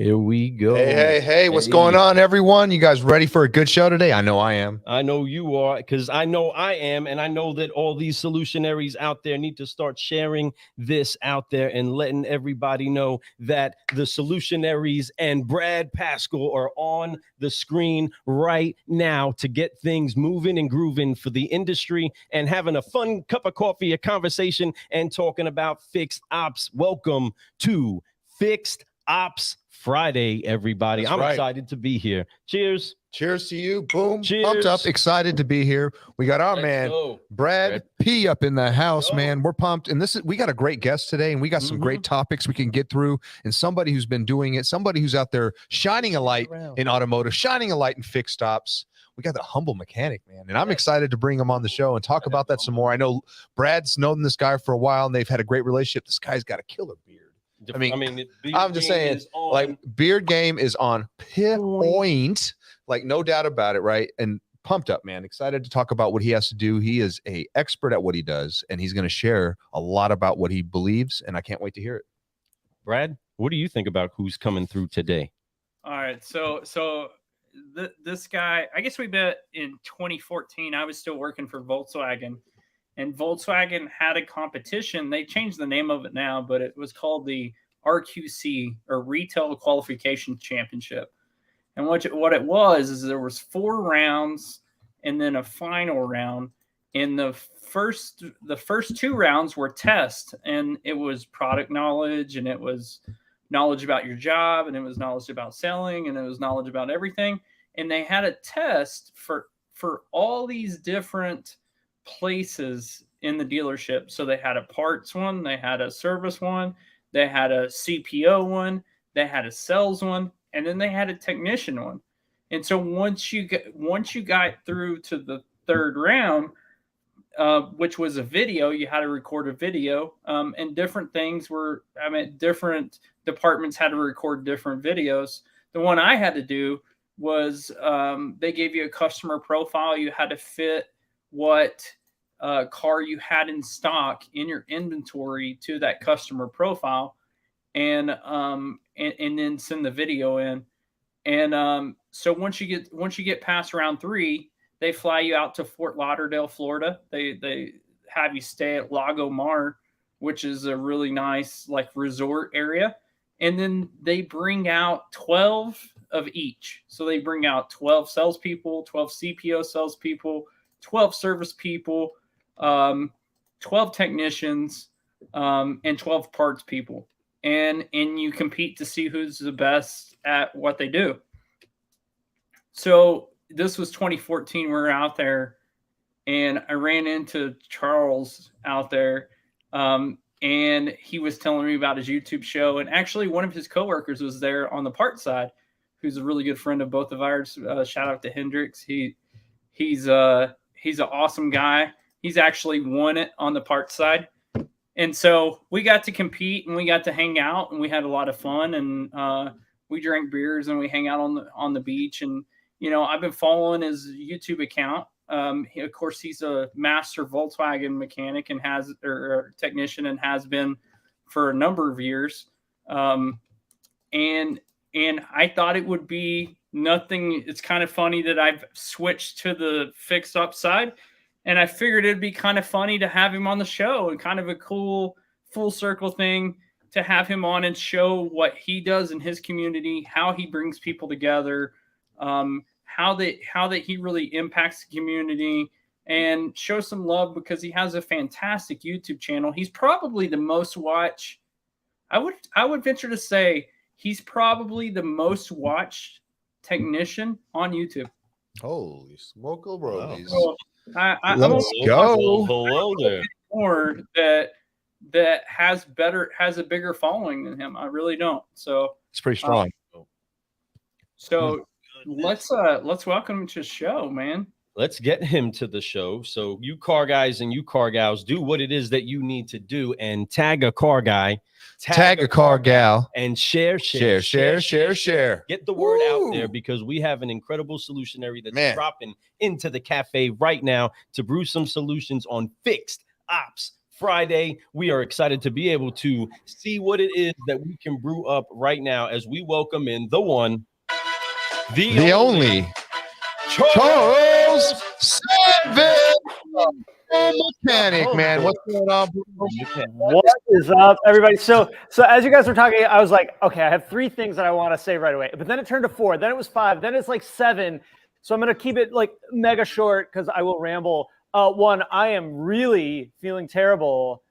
Here we go. Hey, what's going on, everyone? You guys ready for a good show today? I know I am. I know you are, because I know I am, and I know that all these solutionaries out there need to start sharing this out there and letting everybody know that the solutionaries and Brad Paschal are on the screen right now to get things moving and grooving for the industry and having a fun cup of coffee, a conversation, and talking about fixed ops. Welcome to Fixed Ops Friday, everybody. That's I'm right. Excited to be here. Cheers. Cheers to you. Boom. Cheers. Pumped up. Excited to be here. We got our man, Brad P up in the house, man. We're pumped. And we got a great guest today, and we got some great topics we can get through, and somebody who's been doing it, somebody who's out there shining a light in automotive, shining a light in fixed ops. We got the humble mechanic, man. And I'm excited to bring him on the show and talk about that some more. I know Brad's known this guy for a while, and they've had a great relationship. This guy's got a killer beard. I'm just saying, like, beard game is on point, like, no doubt about it, right? And pumped up, man. Excited to talk about what he has to do. He is an expert at what he does, and he's going to share a lot about what he believes, and I can't wait to hear it. Brad, what do you think about who's coming through today? All right, so this guy, I guess we met in 2014. I was still working for Volkswagen. And Volkswagen had a competition. They changed the name of it now, but it was called the RQC, or Retail Qualification Championship. And what it was is there was 4 rounds and then a final round. And the first 2 rounds were tests, and it was product knowledge, and it was knowledge about your job, and it was knowledge about selling, and it was knowledge about everything. And they had a test for all these different places in the dealership. So they had a parts one, they had a service one, they had a CPO one, they had a sales one, and then they had a technician one. And so once you got through to the 3rd round, which was a video, you had to record a video, and different things were, different departments had to record different videos. The one I had to do was they gave you a customer profile. You had to fit what car you had in stock in your inventory to that customer profile, and then send the video in. And so once you get past round 3, they fly you out to Fort Lauderdale, Florida. They have you stay at Lago Mar, which is a really nice, like, resort area. And then they bring out 12 of each. So they bring out 12 salespeople, 12 CPO salespeople, 12 service people, 12 technicians, and 12 parts people. And you compete to see who's the best at what they do. So this was 2014. We were out there, and I ran into Charles out there, and he was telling me about his YouTube show. And actually, one of his coworkers was there on the parts side, who's a really good friend of both of ours. Shout out to Hendrix. He's an awesome guy. He's actually won it on the parts side. And so we got to compete, and we got to hang out, and we had a lot of fun, and we drank beers, and we hang out on the beach. And, you know, I've been following his YouTube account. Of course, he's a master Volkswagen mechanic and or technician, and has been for a number of years. And I thought it would be nothing. It's kind of funny that I've switched to the fixed up side, and I figured it'd be kind of funny to have him on the show, and kind of a cool full circle thing to have him on and show what he does in his community, how he brings people together, how that he really impacts the community, and show some love, because he has a fantastic YouTube channel. He's probably the most watched. I would venture to say he's probably the most watched technician on YouTube. Holy smoke, bro! So Let's go. Hello there. More that has a bigger following than him. I really don't. So it's pretty strong. So let's welcome him to the show, man. Let's get him to the show. So you car guys and you car gals, do what it is that you need to do, and tag a car guy, tag a car gal, and share. Get the word out there, because we have an incredible solutionary that's dropping into the cafe right now to brew some solutions on fixed ops Friday. We are excited to be able to see what it is that we can brew up right now as we welcome in the one, the only Charles Sanville, mechanic, man. What's going on, bro? What is up, everybody? So as you guys were talking, I was like, okay, I have 3 things that I want to say right away. But then it turned to 4. Then it was 5. Then it's like 7. So I'm going to keep it like mega short because I will ramble. 1, I am really feeling terrible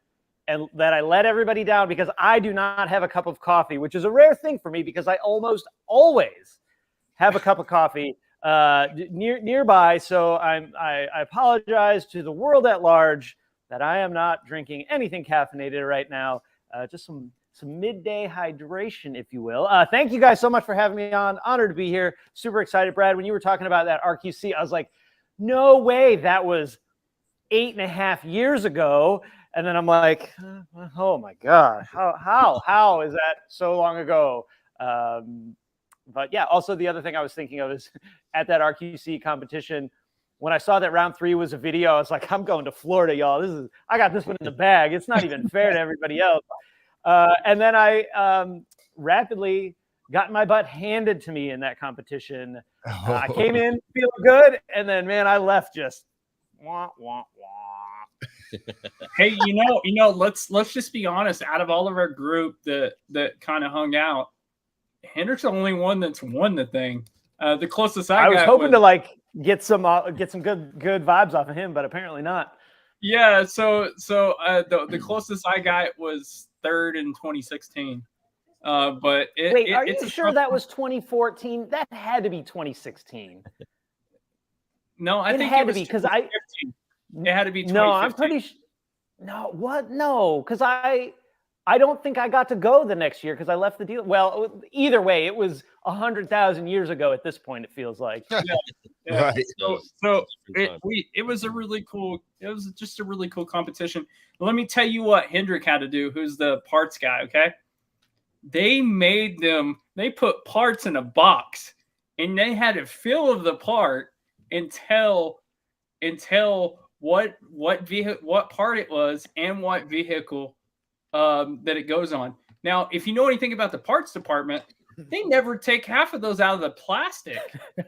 and that I let everybody down because I do not have a cup of coffee, which is a rare thing for me because I almost always have a cup of coffee nearby. So I apologize to the world at large that I am not drinking anything caffeinated right now. Just some midday hydration, if you will. Thank you guys so much for having me on. Honored to be here. Super excited. Brad, when you were talking about that RQC, I was like, no way that was 8.5 years ago. And then I'm like, oh my God, how is that so long ago? But yeah, also the other thing I was thinking of is at that RQC competition, when I saw that round 3 was a video, I was like, I'm going to Florida, y'all. I got this one in the bag. It's not even fair to everybody else. And then I rapidly got my butt handed to me in that competition. I came in feeling good, and then, man, I left just wah, wah, wah. Hey, you know, let's just be honest. Out of all of our group that kind of hung out, Hendrick's the only one that's won the thing. The closest I was got hoping to like get some good vibes off of him, but apparently not. Yeah, so the closest I got was 3rd in 2016. But wait, are you sure that was 2014? That had to be 2016. No, I think it had to be because it had to be 2015. No, I'm pretty sure. No, what? No, because I don't think I got to go the next year because I left the deal. Well, either way, it was 100,000 years ago at this point. It feels like. Yeah. Right. So it was a really cool. It was just a really cool competition. Let me tell you what Hendrick had to do. Who's the parts guy? Okay. They put parts in a box, and they had to fill the part and tell what part it was and what vehicle that it goes on. Now, if you know anything about the parts department, they never take half of those out of the plastic,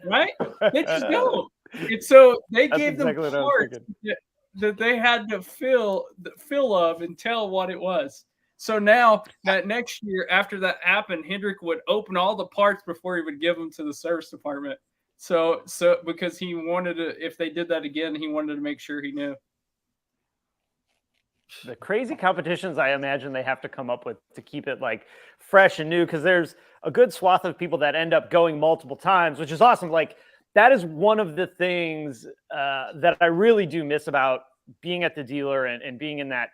right? They just don't. And so they gave them parts that they had to fill of and tell what it was. So now that next year, after that happened, Hendrick would open all the parts before he would give them to the service department. So because he wanted to, if they did that again, he wanted to make sure he knew. The crazy competitions I imagine they have to come up with to keep it like fresh and new, because there's a good swath of people that end up going multiple times, which is awesome. Like that is one of the things that I really do miss about being at the dealer and being in that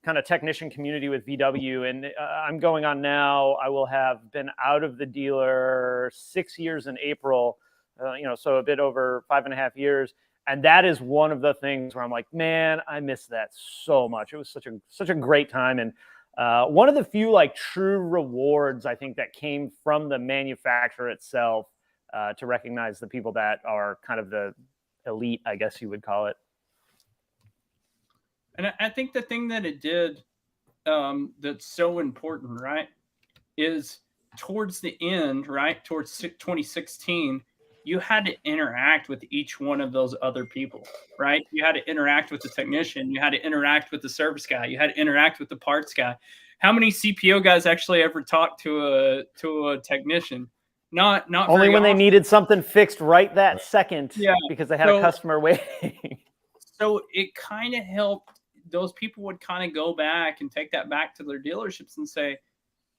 kind of technician community with VW. And I'm going on now. I will have been out of the dealer 6 years in April, so a bit over 5.5 years. And that is one of the things where I'm like, man, I miss that so much. It was such a great time. And one of the few like true rewards, I think, that came from the manufacturer itself to recognize the people that are kind of the elite, I guess you would call it. And I think the thing that it did that's so important, right, is towards the end, right, towards 2016, you had to interact with each one of those other people, right? You had to interact with the technician. You had to interact with the service guy. You had to interact with the parts guy. How many CPO guys actually ever talked to a technician? Not only when they needed something fixed right that second, because they had a customer waiting. So it kind of helped. Those people would kind of go back and take that back to their dealerships and say,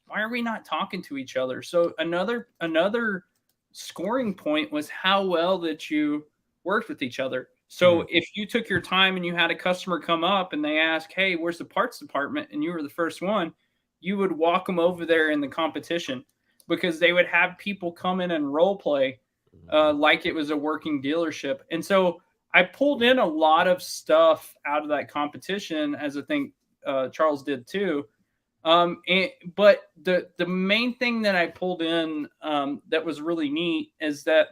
why are we not talking to each other? So another scoring point was how well that you worked with each other. So if you took your time and you had a customer come up and they ask, hey, where's the parts department? And you were the first one, you would walk them over there in the competition, because they would have people come in and role play like it was a working dealership. And so I pulled in a lot of stuff out of that competition, as I think Charles did too. But the main thing that I pulled in that was really neat is that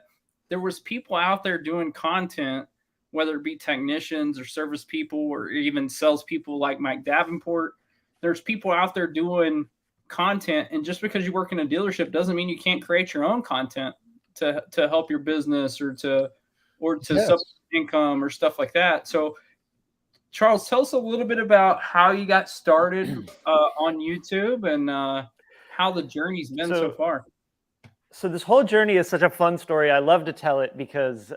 there was people out there doing content whether it be technicians or service people or even salespeople like Mike Davenport. There's people out there doing content, and just because you work in a dealership doesn't mean you can't create your own content to help your business or to supplement income or stuff like that. So, Charles, tell us a little bit about how you got started on YouTube and how the journey's been so far. So this whole journey is such a fun story. I love to tell it because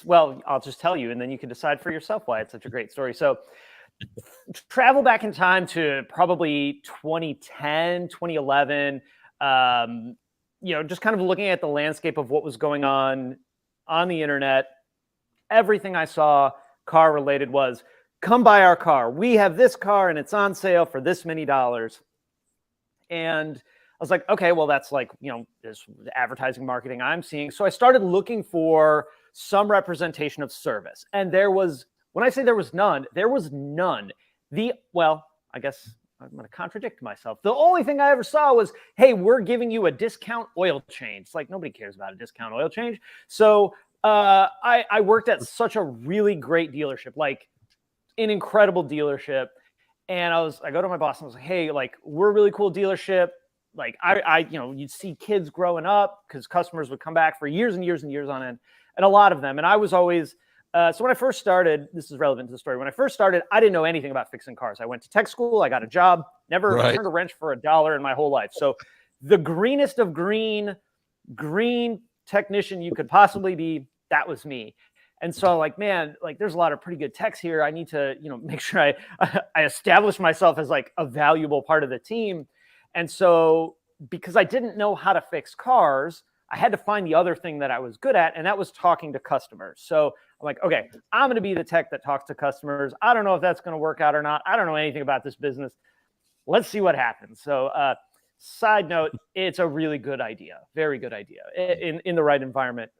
well, I'll just tell you, and then you can decide for yourself why it's such a great story. So travel back in time to probably 2010, 2011, just kind of looking at the landscape of what was going on the internet. Everything I saw car related was, come buy our car. We have this car and it's on sale for this many dollars. And I was like, okay, well, that's like, this advertising marketing I'm seeing. So I started looking for some representation of service. And when I say there was none, there was none. I guess I'm going to contradict myself. The only thing I ever saw was, hey, we're giving you a discount oil change. It's like, nobody cares about a discount oil change. So I worked at such a really great dealership, like an incredible dealership. And I go to my boss and I was like, hey, like, we're a really cool dealership. Like you'd see kids growing up because customers would come back for years and years and years on end, and a lot of them. And I was always, so when I first started, this is relevant to the story. When I first started, I didn't know anything about fixing cars. I went to tech school. I got a job, never turned a wrench for $1 in my whole life. So the greenest of green technician you could possibly be, that was me. And so like, man, like there's a lot of pretty good techs here. I need to, make sure I establish myself as like a valuable part of the team. And so because I didn't know how to fix cars, I had to find the other thing that I was good at, and that was talking to customers. So I'm like, okay, I'm going to be the tech that talks to customers. I don't know if that's going to work out or not. I don't know anything about this business. Let's see what happens. So side note, it's a really good idea. Very good idea in the right environment.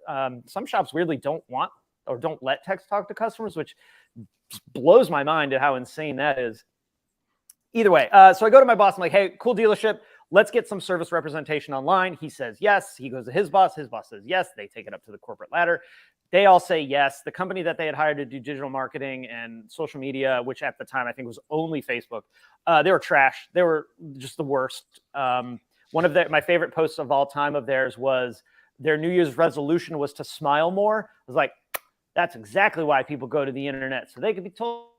Some shops weirdly don't want or don't let techs talk to customers, which blows my mind at how insane that is. Either way, so I go to my boss. I'm like, hey, cool dealership. Let's get some service representation online. He says yes. He goes to his boss. His boss says yes. They take it up to the corporate ladder. They all say yes. The company that they had hired to do digital marketing and social media, which at the time I think was only Facebook, they were trash. They were just the worst. One of my favorite posts of all time of theirs was their New Year's resolution was to smile more. I was like, that's exactly why people go to the internet, so they could be told.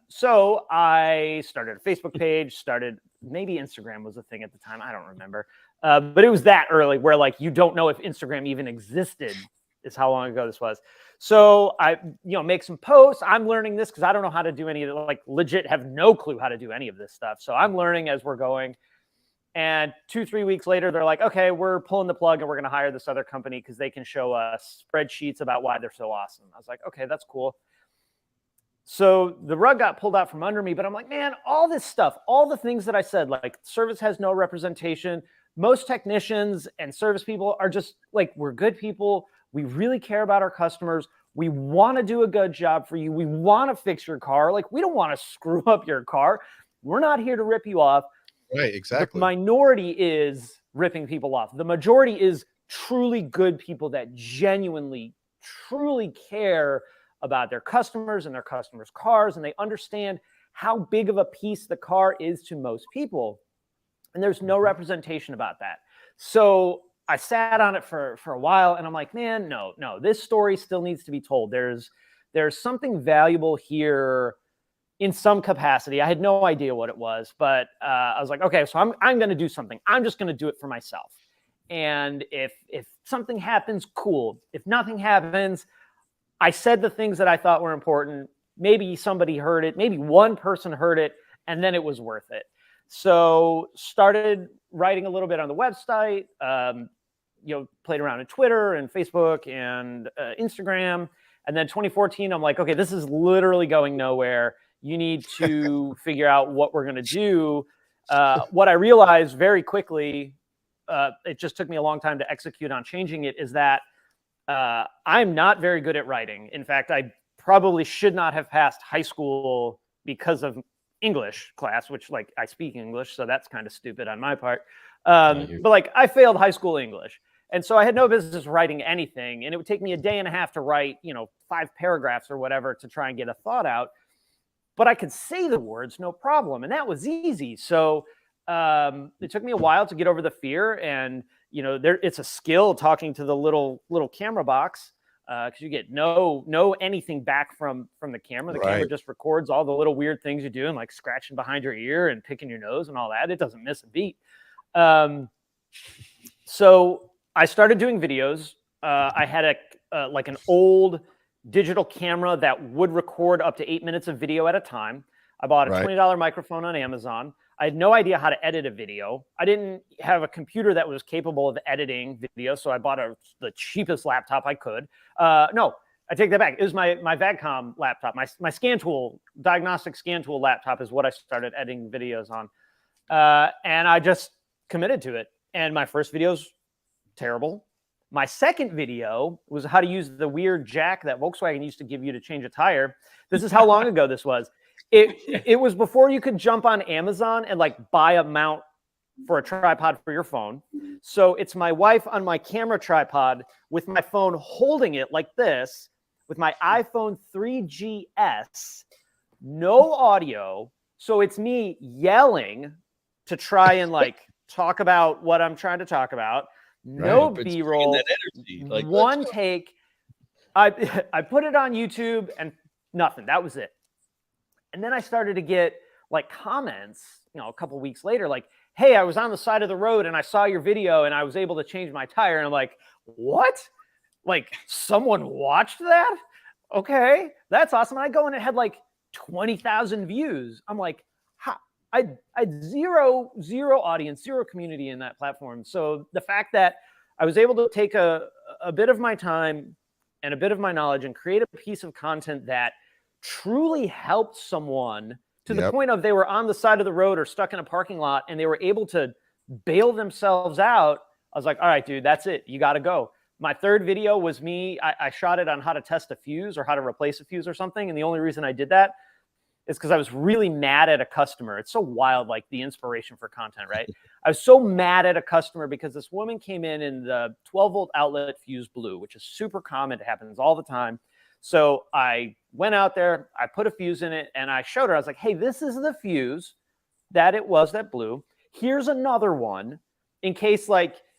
So I started a Facebook page, maybe Instagram was a thing at the time. I don't remember. But it was that early where like, you don't know if Instagram even existed is how long ago this was. So I, make some posts. I'm learning this because I don't know how to do any of it. Like legit have no clue how to do any of this stuff. So I'm learning as we're going. And 2-3 weeks later, they're like, okay, we're pulling the plug and we're going to hire this other company because they can show us spreadsheets about why they're so awesome. I was like, okay, that's cool. So the rug got pulled out from under me, but I'm like, man, all this stuff, all the things that I said, like service has no representation. Most technicians and service people are just like, we're good people. We really care about our customers. We want to do a good job for you. We want to fix your car. Like, we don't want to screw up your car. We're not here to rip you off. Right, exactly. The minority is ripping people off. The majority is truly good people that genuinely, truly care about their customers and their customers' cars, and they understand how big of a piece the car is to most people. And there's no representation about that. So I sat on it for a while, and I'm like, man, no, this story still needs to be told. There's something valuable here in some capacity. I had no idea what it was, but I was like, okay, so I'm going to do something. I'm just going to do it for myself. And if something happens, cool. If nothing happens, I said the things that I thought were important. Maybe somebody heard it. Maybe one person heard it, and then it was worth it. So started writing a little bit on the website, played around in Twitter and Facebook and Instagram. And then 2014, I'm like, okay, this is literally going nowhere. You need to figure out what we're going to do. What I realized very quickly, it just took me a long time to execute on changing it, is that I'm not very good at writing. In fact, I probably should not have passed high school because of English class, which like I speak English, so that's kind of stupid on my part. But like I failed high school English. And so I had no business writing anything. And it would take me a day and a half to write, 5 paragraphs or whatever to try and get a thought out. But I could say the words, no problem. And that was easy. So it took me a while to get over the fear. And, it's a skill talking to the little camera box because you get no anything back from the camera. The camera just records all the little weird things you're doing, like scratching behind your ear and picking your nose and all that. It doesn't miss a beat. So I started doing videos. I had an old digital camera that would record up to 8 minutes of video at a time. I bought a $20 microphone on Amazon. I had no idea how to edit a video. I didn't have a computer that was capable of editing video, so I bought the cheapest laptop I could. No, I take that back. It was my VAGCOM laptop. My scan tool, diagnostic scan tool laptop is what I started editing videos on. And I just committed to it. And my first video's terrible. My second video was how to use the weird jack that Volkswagen used to give you to change a tire. This is how long ago this was. It was before you could jump on Amazon and buy a mount for a tripod for your phone. So it's my wife on my camera tripod with my phone holding it like this with my iPhone 3GS, no audio. So it's me yelling to try and talk about what I'm trying to talk about. No B-roll, one take. I put it on YouTube and nothing. That was it. And then I started to get comments, a couple weeks later, hey, I was on the side of the road and I saw your video and I was able to change my tire. And I'm like, what? Someone watched that? Okay, that's awesome. And I go and it had 20,000 views. I'm like, I had zero audience, zero community in that platform. So the fact that I was able to take a bit of my time and a bit of my knowledge and create a piece of content that truly helped someone to the point of they were on the side of the road or stuck in a parking lot and they were able to bail themselves out. I was like, all right, dude, that's it. You got to go. My third video was me. I shot it on how to test a fuse or how to replace a fuse or something. And the only reason I did that is because I was really mad at a customer. It's so wild, the inspiration for content, right? I was so mad at a customer because this woman came in the 12-volt outlet fuse blew, which is super common. It happens all the time. So I went out there, I put a fuse in it, and I showed her. I was like, hey, this is the fuse that blew. Here's another one in case,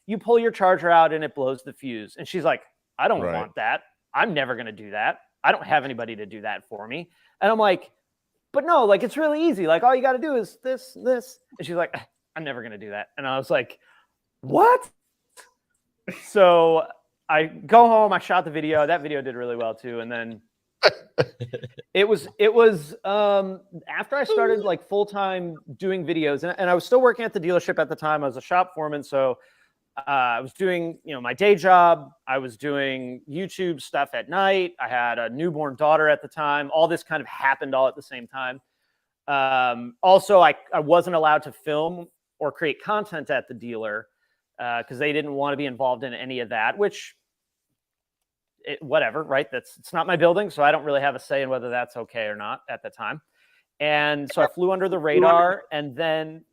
you pull your charger out and it blows the fuse. And she's like, I don't want that. I'm never going to do that. I don't have anybody to do that for me. And I'm like, but no, it's really easy. All you got to do is this. And she's like, I'm never going to do that. And I was like, what? So I go home, I shot the video. That video did really well too. And then it was after I started full-time doing videos and I was still working at the dealership at the time. I was a shop foreman. So I was doing, my day job. I was doing YouTube stuff at night. I had a newborn daughter at the time. All this kind of happened all at the same time. Also, I wasn't allowed to film or create content at the dealer because they didn't want to be involved in any of that, which whatever, right? It's not my building, so I don't really have a say in whether that's okay or not at the time. And so I flew under the radar, and then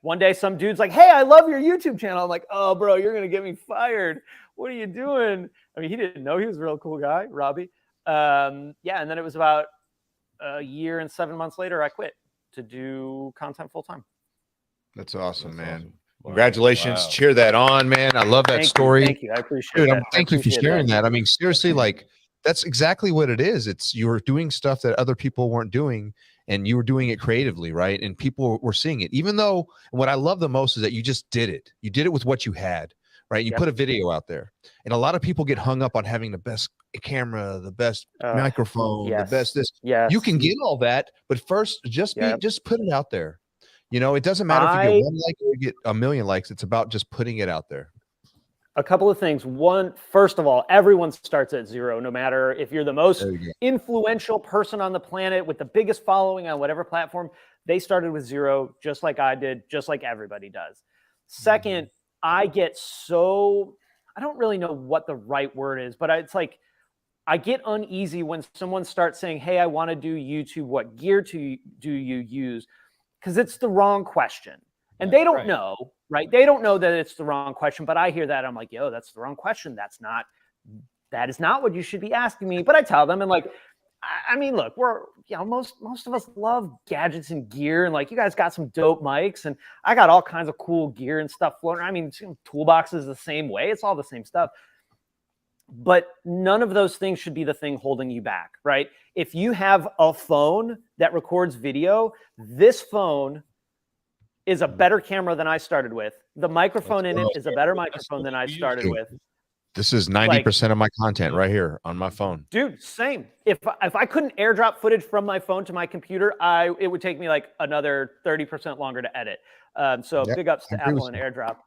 one day some dude's like, hey, I love your YouTube channel. I'm like, oh, bro, you're going to get me fired. What are you doing? I mean, he didn't know. He was a real cool guy, Robbie. And then it was about a year and 7 months later, I quit to do content full time. That's awesome, man. Awesome. Wow. Congratulations. Wow. Cheer that on, man. I love that story. Thank you. I appreciate Dude, that. thank you for sharing that. I mean, seriously, that's exactly what it is. It's you were doing stuff that other people weren't doing, and you were doing it creatively, right? And people were seeing it. Even though what I love the most is that you just did it. You did it with what you had, right? You put a video out there. And a lot of people get hung up on having the best camera, the best microphone, the best this. Yes. You can get all that, but first just put it out there. It doesn't matter if you get 1 like or you get 1 million likes. It's about just putting it out there. A couple of things. One, first of all, everyone starts at zero, no matter if you're the most influential person on the planet with the biggest following on whatever platform. They started with zero, just like I did, just like everybody does. Second, I don't really know what the right word is, but it's I get uneasy when someone starts saying, hey, I want to do YouTube. What gear do you use? Because it's the wrong question. And they don't know, right? They don't know that it's the wrong question, but I hear that. I'm like, yo, that's the wrong question. That is not what you should be asking me. But I tell them, and like, I mean, look, we're, most of us love gadgets and gear, and like, you guys got some dope mics, and I got all kinds of cool gear and stuff floating. I mean, toolbox is the same way. It's all the same stuff. But none of those things should be the thing holding you back, right? If you have a phone that records video, this phone is a better camera than I started with. The microphone in it is a better microphone than I started with. This is 90% of my content right here on my phone. Dude, same. If I couldn't airdrop footage from my phone to my computer, it would take me like another 30% longer to edit. So big ups to Apple and AirDrop.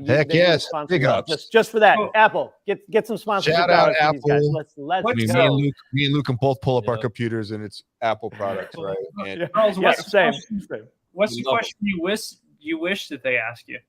Heck yes, big ups. Just for that. Apple, get some sponsorship. Shout out Apple. Let's go. Me and Luke can both pull up our computers, and it's Apple products, right? And What's the question you wish that they ask you?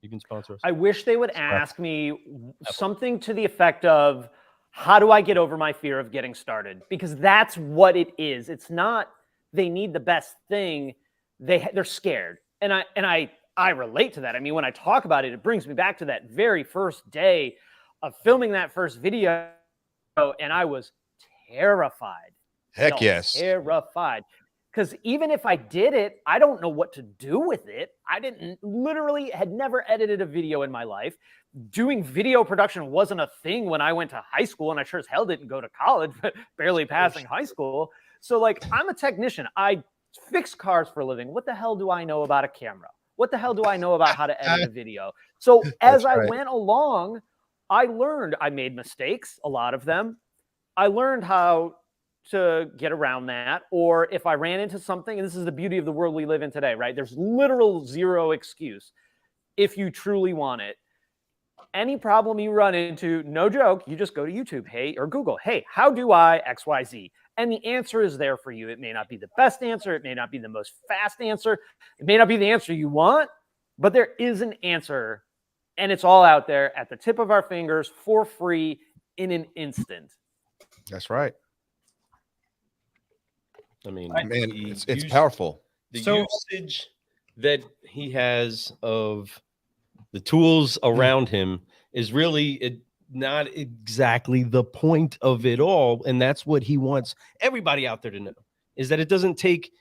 You can sponsor us. I wish they would ask me something to the effect of, how do I get over my fear of getting started? Because that's what it is. It's not they need the best thing. They're scared. And I relate to that. I mean, when I talk about it, it brings me back to that very first day of filming that first video, and I was terrified. Heck yes. Terrified. Because even if I did it, I don't know what to do with it. I had never edited a video in my life. Doing video production wasn't a thing when I went to high school, and I sure as hell didn't go to college, but barely passing high school. So like, I'm a technician. I fix cars for a living. What the hell do I know about a camera? What the hell do I know about how to edit a video? So as I went along, I learned. I made mistakes, a lot of them. I learned how to get around that. Or if I ran into something, and this is the beauty of the world we live in today, right? There's literal zero excuse if you truly want it. Any problem you run into, no joke, you just go to YouTube, or Google, hey, how do I XYZ? And the answer is there for you. It may not be the best answer. It may not be the most fast answer. It may not be the answer you want, but there is an answer, and it's all out there at the tip of our fingers for free in an instant. That's right. I mean, man, it's powerful. The usage that he has of the tools around him is really not exactly the point of it all. And that's what he wants everybody out there to know, is that it doesn't take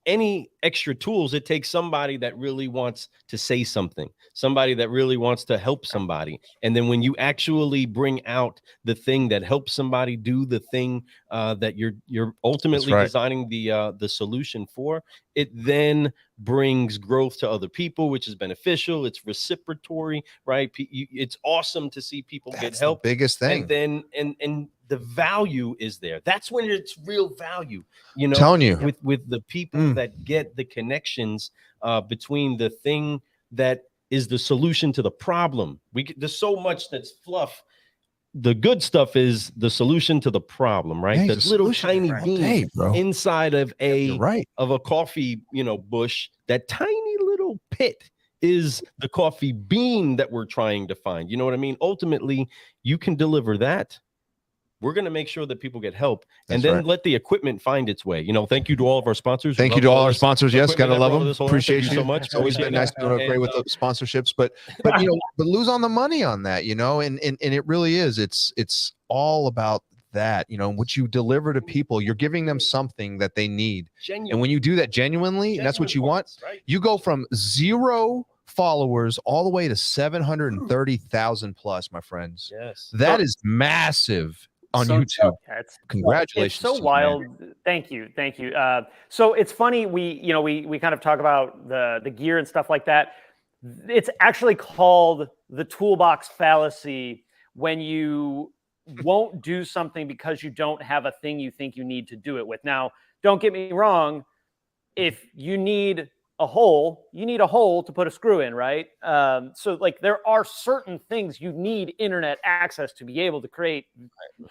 any extra tools. It takes somebody that really wants to say something, somebody that really wants to help somebody. And then when you actually bring out the thing that helps somebody do the thing that you're ultimately designing the solution for, it then brings growth to other people, which is beneficial. It's reciprocatory, right? It's awesome to see people get help. The biggest thing. And then and the value is there. That's when it's real value, telling you, with the people that get the connections between the thing that is the solution to the problem. There's so much that's fluff. The good stuff is the solution to the problem, right? The little tiny bean inside of a coffee, bush. That tiny little pit is the coffee bean that we're trying to find. You know what I mean? Ultimately, you can deliver that. We're going to make sure that people get help, and then let the equipment find its way. Thank you to all of our sponsors. Thank you to all our sponsors. Yes, gotta love them. Appreciate you so much. It's always been nice doing great with the sponsorships, but but lose on the money on that, and it really is. It's all about that. What you deliver to people, you're giving them something that they need, and when you do that genuinely, and that's what you want. You go from 0 followers all the way to 730,000 plus, my friends. Yes, that is massive. On YouTube. Congratulations. It's so wild. Thank you. So it's funny. We kind of talk about the gear and stuff like that. It's actually called the toolbox fallacy when you won't do something because you don't have a thing you think you need to do it with. Now, don't get me wrong. If you need a hole, you need a hole to put a screw in, right? So like there are certain things you need internet access to be able to create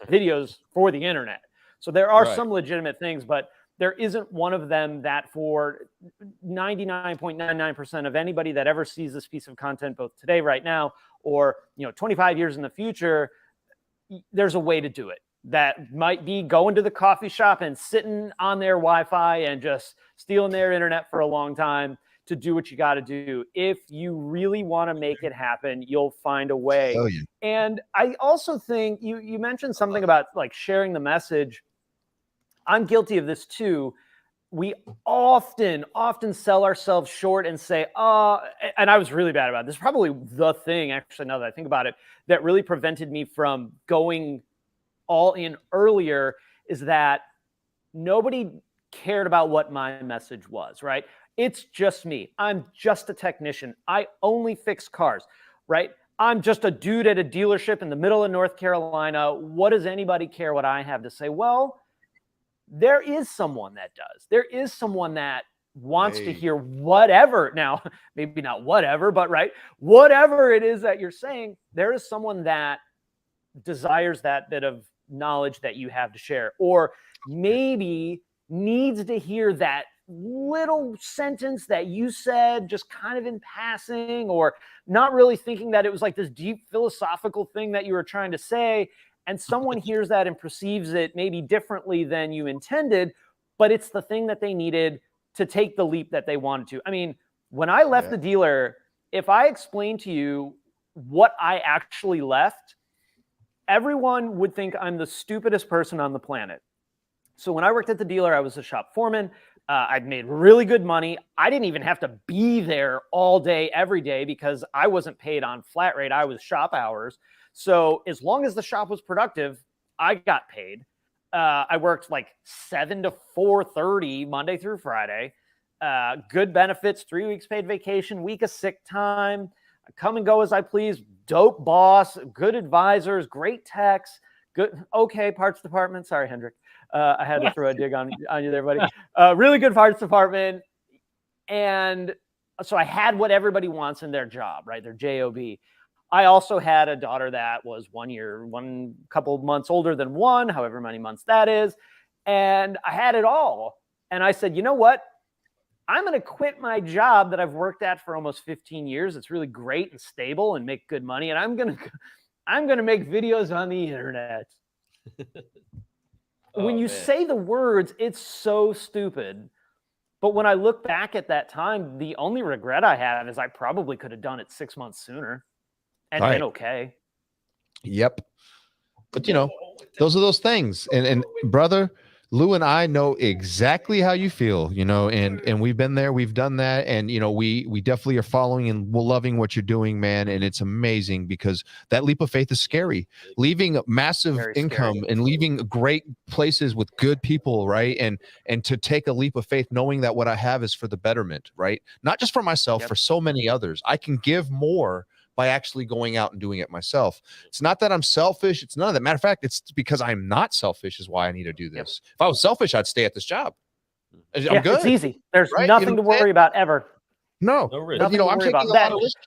videos for the internet. So there are some legitimate things, but there isn't one of them that for 99.99% of anybody that ever sees this piece of content, both today, right now, or 25 years in the future, there's a way to do it. That might be going to the coffee shop and sitting on their Wi-Fi and just stealing their internet for a long time, to do what you got to do. If you really want to make it happen, you'll find a way. Oh, yeah. And I also think you mentioned something about like sharing the message. I'm guilty of this too. We often sell ourselves short and say, and I was really bad about it. This is probably the thing, actually, now that I think about it, that really prevented me from going all in earlier, is that nobody cared about what my message was, right? It's just me. I'm just a technician. I only fix cars, right? I'm just a dude at a dealership in the middle of North Carolina. What does anybody care what I have to say? Well, there is someone that does. There is someone that wants to hear whatever. Now, maybe not whatever, but right, whatever it is that you're saying, there is someone that desires that bit of knowledge that you have to share, or maybe needs to hear that little sentence that you said just kind of in passing, or not really thinking that it was like this deep philosophical thing that you were trying to say. And someone hears that and perceives it maybe differently than you intended, but it's the thing that they needed to take the leap that they wanted to. I mean, when I left the dealer, if I explained to you what I actually left, everyone would think I'm the stupidest person on the planet. So when I worked at the dealer, I was a shop foreman. I'd made really good money. I didn't even have to be there all day, every day, because I wasn't paid on flat rate. I was shop hours. So as long as the shop was productive, I got paid. I worked like 7 to 4:30 Monday through Friday. Good benefits, 3 weeks paid vacation, week of sick time. I come and go as I please. Dope boss, good advisors, great techs, good. Okay, parts department. Sorry, Hendrik. I had to throw a dig on you there, buddy. Really good parts department. And so I had what everybody wants in their job, right? Their job. I also had a daughter that was 1 year, one couple of months older than one, however many months that is. And I had it all. And I said, you know what? I'm going to quit my job that I've worked at for almost 15 years. It's really great and stable and make good money. And I'm going to make videos on the internet. When you say the words, it's so stupid. But when I look back at that time, the only regret I have is I probably could have done it 6 months sooner. And been okay. Yep. But you know, those are those things. And brother, Lou and I know exactly how you feel, you know, and we've been there, we've done that. And, you know, we definitely are following and we're loving what you're doing, man. And it's amazing because that leap of faith is scary. Leaving massive income and leaving great places with good people, right? And to take a leap of faith, knowing that what I have is for the betterment, right? Not just for myself, for so many others. I can give more by actually going out and doing it myself. It's not that I'm selfish. It's none of that. Matter of fact, it's because I'm not selfish is why I need to do this. If I was selfish, I'd stay at this job. I'm good. It's easy. There's nothing to worry about ever. No but, you know, I'm taking a lot of risk,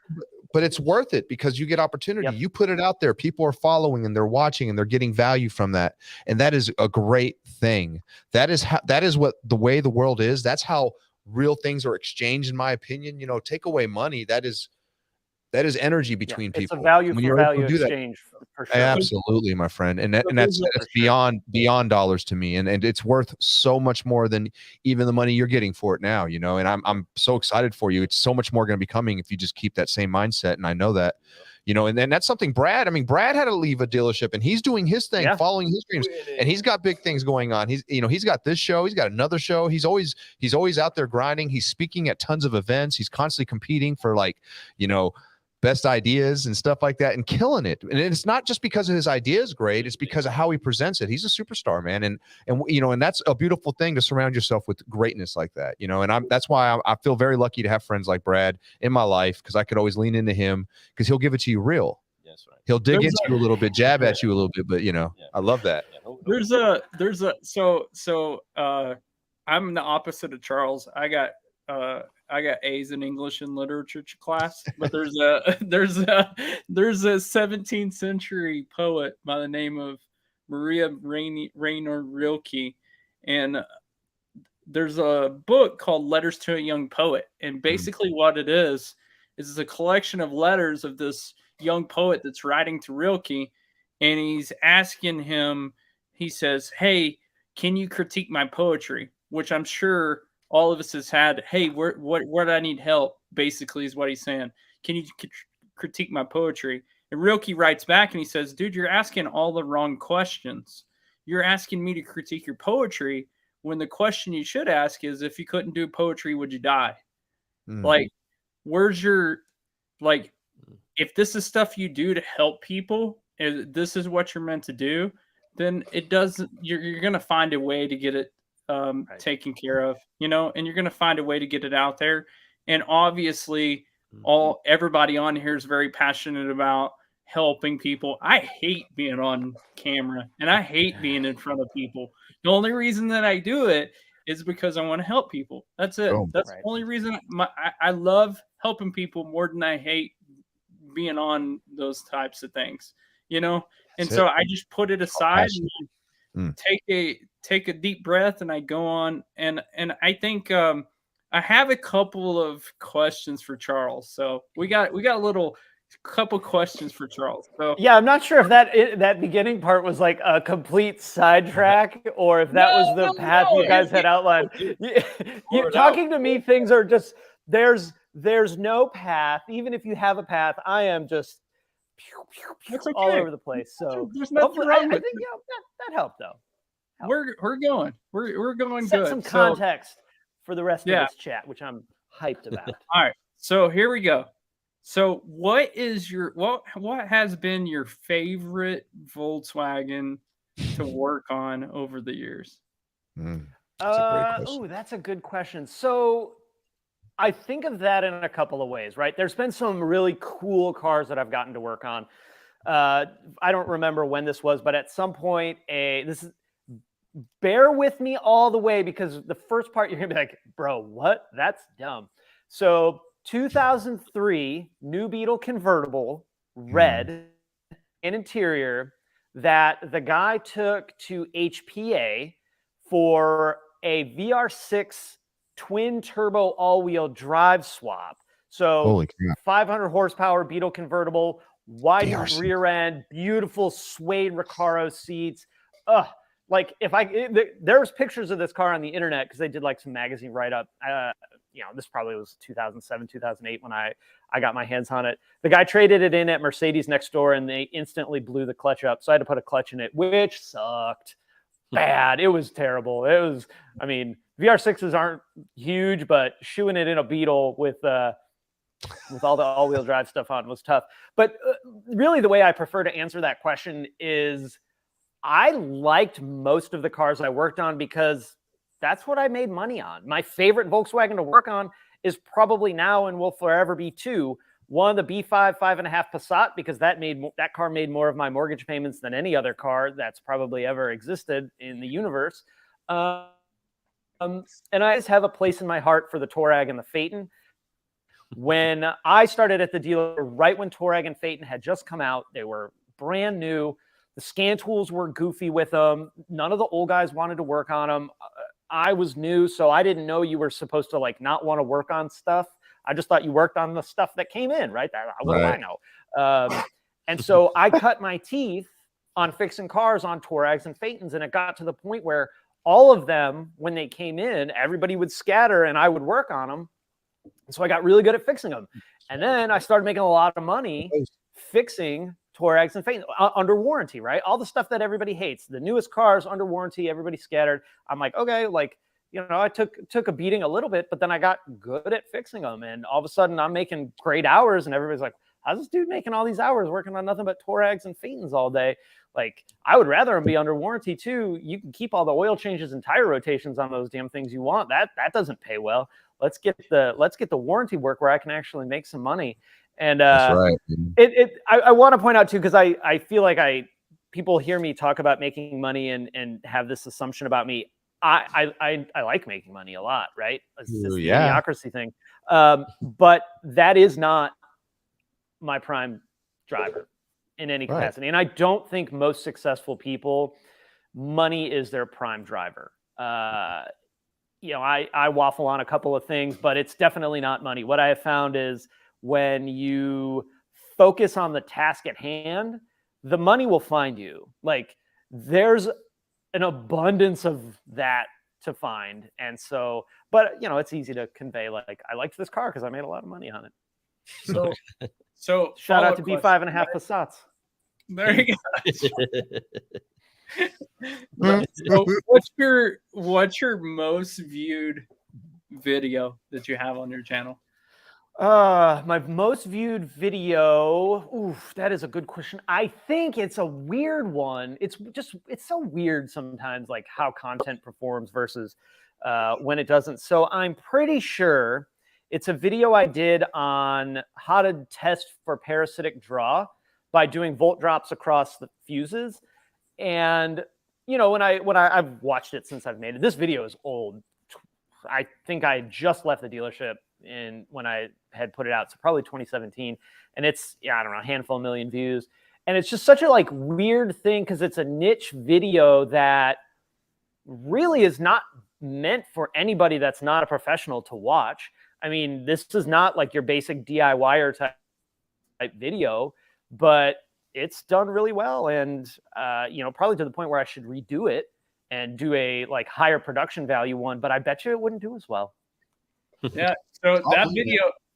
but it's worth it because you get opportunity. You put it out there. People are following and they're watching and they're getting value from that. And that is a great thing. That is what the way the world is. That's how real things are exchanged, in my opinion. You know, take away money. That is energy between people. It's a value for value exchange for sure. Absolutely, my friend. And that's beyond dollars to me. And it's worth so much more than even the money you're getting for it now, you know, and I'm so excited for you. It's so much more going to be coming if you just keep that same mindset. And I know that, you know, and then that's something Brad had to leave a dealership and he's doing his thing, following his dreams, and he's got big things going on. He's got this show. He's got another show. He's always out there grinding. He's speaking at tons of events. He's constantly competing for, like, you know, best ideas and stuff like that and killing it. And it's not just because of his ideas great, it's because of how he presents it. He's a superstar, man. And you know, and that's a beautiful thing to surround yourself with greatness like that, you know. And that's why I feel very lucky to have friends like Brad in my life, because I could always lean into him because he'll give it to you real. That's right. He'll dig into you a little bit, jab at you a little bit, but you know, I love that. So I'm the opposite of Charles. I got A's in English and literature class, but there's a 17th century poet by the name of Maria Rainer Rilke, and there's a book called Letters to a Young Poet, and basically what it is a collection of letters of this young poet that's writing to Rilke, and he's asking him. He says, "Hey, can you critique my poetry?" Which I'm sure all of us has had, hey, where do I need help? Basically is what he's saying. Can you critique my poetry? And Rilke writes back and he says, dude, you're asking all the wrong questions. You're asking me to critique your poetry when the question you should ask is, if you couldn't do poetry, would you die? Like, where's your, like, if this is stuff you do to help people, and this is what you're meant to do, then it doesn't, you're going to find a way to get it taken care of, you know, and you're going to find a way to get it out there. And obviously everybody on here is very passionate about helping people. I hate being on camera and I hate being in front of people. The only reason that I do it is because I want to help people. That's it. That's the only reason. I love helping people more than I hate being on those types of things, you know? And so I just put it aside and take a deep breath, and I go on. And I think I have a couple of questions for Charles. So we got a couple questions for Charles. So yeah, I'm not sure if that beginning part was like a complete sidetrack or if that was the path you guys had outlined. You're talking to me, things are just there's no path. Even if you have a path, I am just all over the place. So there's nothing wrong with I think that helped though. We're going Set good. some context for the rest of this chat, which I'm hyped about. All right, so here we go. So what has been your favorite Volkswagen to work on over the years? That's a great question. That's a good question. So I think of that in a couple of ways, right? There's been some really cool cars that I've gotten to work on. I don't remember when this was, but at some point, bear with me all the way, because the first part you're gonna be like, bro, what? That's dumb. So 2003 New Beetle convertible, red in interior, that the guy took to HPA for a VR6 twin turbo all-wheel drive swap. So 500 horsepower Beetle convertible, wide rear end, beautiful suede Recaro seats. Like there's pictures of this car on the internet because they did like some magazine write-up. This probably was 2007, 2008 when I got my hands on it. The guy traded it in at Mercedes next door and they instantly blew the clutch up. So I had to put a clutch in it, which sucked bad. It was terrible. VR6s aren't huge, but shoeing it in a Beetle with all the all-wheel drive stuff on was tough. But really the way I prefer to answer that question is I liked most of the cars I worked on because that's what I made money on. My favorite Volkswagen to work on is probably now and will forever be two. One, the B5 5.5 Passat, because that car made more of my mortgage payments than any other car that's probably ever existed in the universe. And I just have a place in my heart for the Touareg and the Phaeton. When I started at the dealer, right when Touareg and Phaeton had just come out, they were brand new. The scan tools were goofy with them. None of the old guys wanted to work on them. I was new, so I didn't know you were supposed to like not want to work on stuff. I just thought you worked on the stuff that came in, right? What do I know? And so I cut my teeth on fixing cars on Touaregs and Phaetons, and it got to the point where all of them, when they came in, everybody would scatter and I would work on them. And so I got really good at fixing them. And then I started making a lot of money fixing Touaregs and Phaetons under warranty, right? All the stuff that everybody hates, the newest cars under warranty, everybody scattered. I'm like, okay, I took a beating a little bit, but then I got good at fixing them. And all of a sudden I'm making great hours and everybody's like, how's this dude making all these hours working on nothing but Touaregs and Phaetons all day? Like, I would rather them be under warranty too. You can keep all the oil changes and tire rotations on those damn things you want. That doesn't pay well. Let's get the warranty work where I can actually make some money. And that's right. I want to point out too, because I feel like people hear me talk about making money and have this assumption about me. I like making money a lot, right? It's just the idiocracy thing. But that is not my prime driver in any capacity. And I don't think most successful people, money is their prime driver. I waffle on a couple of things, but it's definitely not money. What I have found is when you focus on the task at hand, the money will find you. Like, there's an abundance of that to find. And so, but you know, it's easy to convey like, I liked this car because I made a lot of money on it. So Shout out to question, B5.5 Passats. There you go. So what's your most viewed video that you have on your channel? My most viewed video. Oof, that is a good question. I think it's a weird one. It's so weird sometimes, like how content performs versus when it doesn't. So I'm pretty sure it's a video I did on how to test for parasitic draw by doing volt drops across the fuses. And you know, when I've watched it since I've made it. This video is old. I think I just left the dealership when I had put it out, so probably 2017, and it's I don't know, a handful of million views, and it's just such a like weird thing because it's a niche video that really is not meant for anybody that's not a professional to watch. I mean, this is not like your basic DIYer type video, but it's done really well, and you know, probably to the point where I should redo it and do a like higher production value one, but I bet you it wouldn't do as well. Yeah. So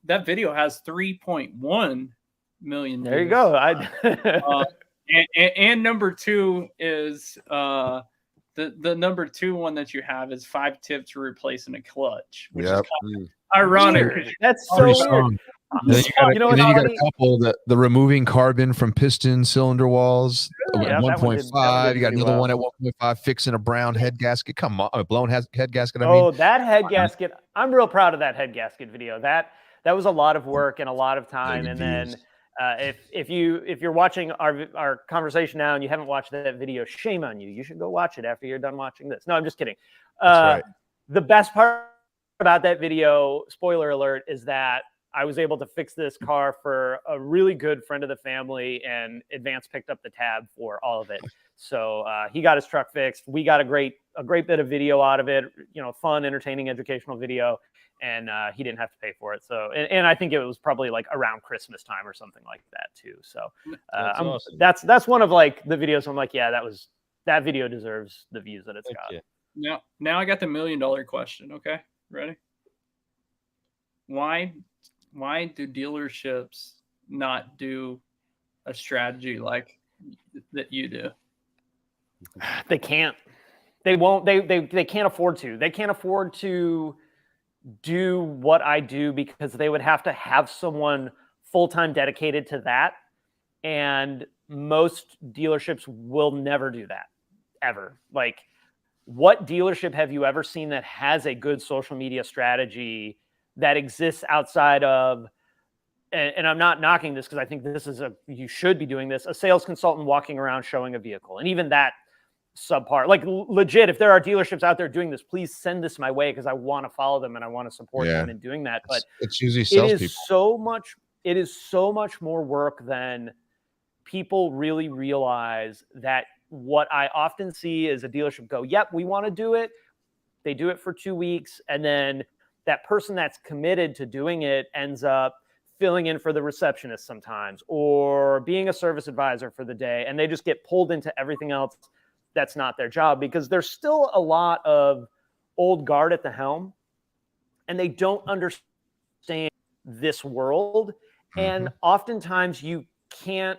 that video has 3.1 million. There you go. And number 2 is the number 2 one that you have is 5 tips for replacing a clutch, which is kind of ironic. Weird. That's so weird. Then you got a couple the removing carbon from piston cylinder walls. Yeah, 1.5. You got another one at 1.5 fixing a brown head gasket. Come on, a blown head gasket. That head gasket. I'm real proud of that head gasket video. That was a lot of work and a lot of time. And then if you're watching our conversation now and you haven't watched that video, shame on you. You should go watch it after you're done watching this. No, I'm just kidding. That's right. The best part about that video, spoiler alert, is that I was able to fix this car for a really good friend of the family, and Advance picked up the tab for all of it. So he got his truck fixed. We got a great bit of video out of it, you know, fun, entertaining, educational video, and he didn't have to pay for it. So, and I think it was probably like around Christmas time or something like that too. So awesome. that's one of like the videos I'm like, yeah, that video deserves the views that it's got. Yeah. Now I got the $1 million question. Okay, ready? Why do dealerships not do a strategy like that you do? They can't. They won't. They can't afford to. They can't afford to do what I do because they would have to have someone full-time dedicated to that. And most dealerships will never do that, ever. Like, what dealership have you ever seen that has a good social media strategy that exists outside of, and I'm not knocking this because I think you should be doing this, a sales consultant walking around showing a vehicle. And even that subpar, like legit, if there are dealerships out there doing this, please send this my way because I want to follow them and I want to support them in doing that. But it's usually salespeople. It is so much more work than people really realize. That what I often see is a dealership go, yep, we want to do it. They do it for 2 weeks, and then that person that's committed to doing it ends up filling in for the receptionist sometimes or being a service advisor for the day. And they just get pulled into everything else that's not their job because there's still a lot of old guard at the helm and they don't understand this world. Mm-hmm. And oftentimes you can't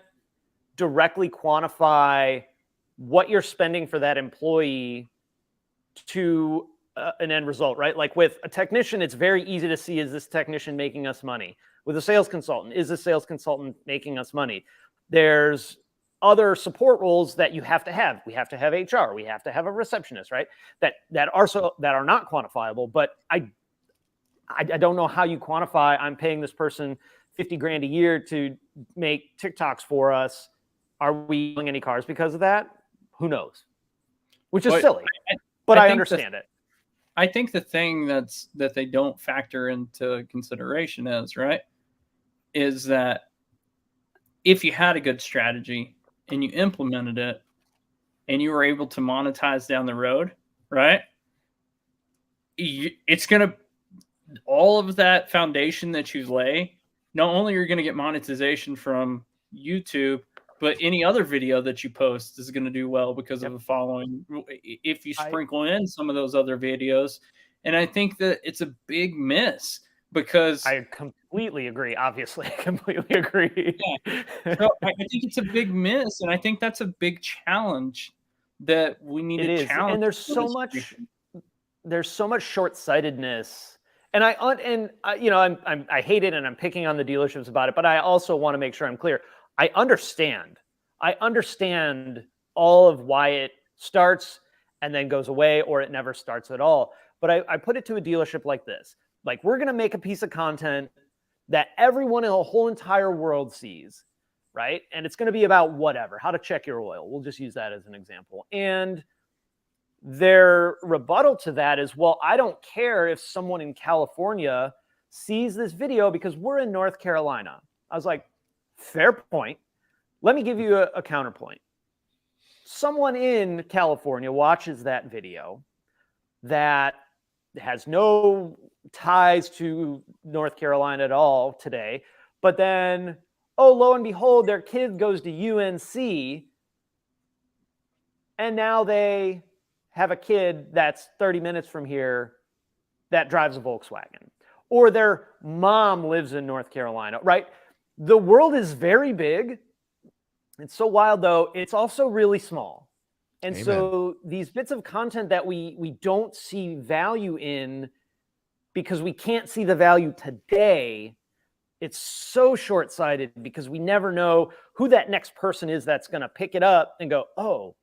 directly quantify what you're spending for that employee to an end result, right? Like with a technician, it's very easy to see, is this technician making us money? With a sales consultant, is the sales consultant making us money? There's other support roles that you have to have. We have to have HR. We have to have a receptionist, right? That are not quantifiable. But I don't know how you quantify. I'm paying this person $50,000 a year to make TikToks for us. Are we selling any cars because of that? Who knows? Which is silly. But I understand it. I think the thing that they don't factor into consideration is that if you had a good strategy and you implemented it and you were able to monetize down the road, right? It's going to, all of that foundation that you lay, not only are you going to get monetization from YouTube, but any other video that you post is going to do well because of the following if you sprinkle in some of those other videos. And I think that it's a big miss because I completely agree. Obviously, I completely agree. Yeah. So I think it's a big miss, and I think that's a big challenge that we need to challenge. And there's so much short-sightedness. And I hate it, and I'm picking on the dealerships about it, but I also want to make sure I'm clear. I understand all of why it starts and then goes away, or it never starts at all. But I put it to a dealership like this. Like, we're going to make a piece of content that everyone in the whole entire world sees, right? And it's going to be about whatever, how to check your oil. We'll just use that as an example. And their rebuttal to that is, well, I don't care if someone in California sees this video because we're in North Carolina. I was like, fair point. Let me give you a counterpoint. Someone in California watches that video that has no ties to North Carolina at all today, but then, oh, lo and behold, their kid goes to UNC, and now they have a kid that's 30 minutes from here that drives a Volkswagen, or their mom lives in North Carolina, right? The world is very big. It's so wild, though. It's also really small. And Amen. So these bits of content that we don't see value in because we can't see the value today, it's so short-sighted because we never know who that next person is that's going to pick it up and go, oh,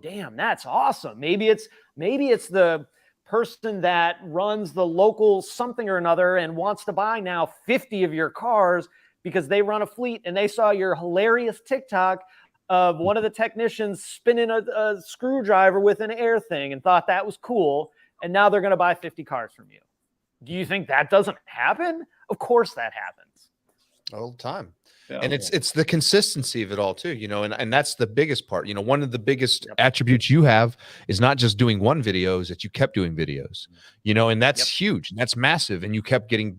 damn, that's awesome. Maybe it's the person that runs the local something or another and wants to buy now 50 of your cars because they run a fleet and they saw your hilarious TikTok of one of the technicians spinning a screwdriver with an air thing and thought that was cool. And now they're going to buy 50 cars from you. Do you think that doesn't happen? Of course that happens. All the time. Yeah. And it's the consistency of it all too, and that's the biggest part. One of the biggest attributes you have is not just doing one video, is that you kept doing videos, and that's huge. And that's massive. And you kept getting,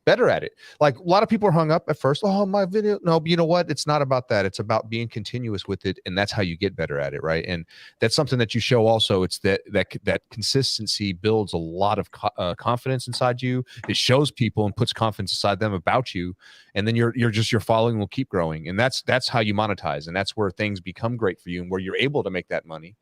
better at it. Like, a lot of people are hung up at first. Oh, my video. No, but you know what? It's not about that. It's about being continuous with it. And that's how you get better at it. Right. And that's something that you show also. It's that consistency builds a lot of confidence inside you. It shows people and puts confidence inside them about you. And then your following will keep growing. And that's how you monetize. And that's where things become great for you and where you're able to make that money.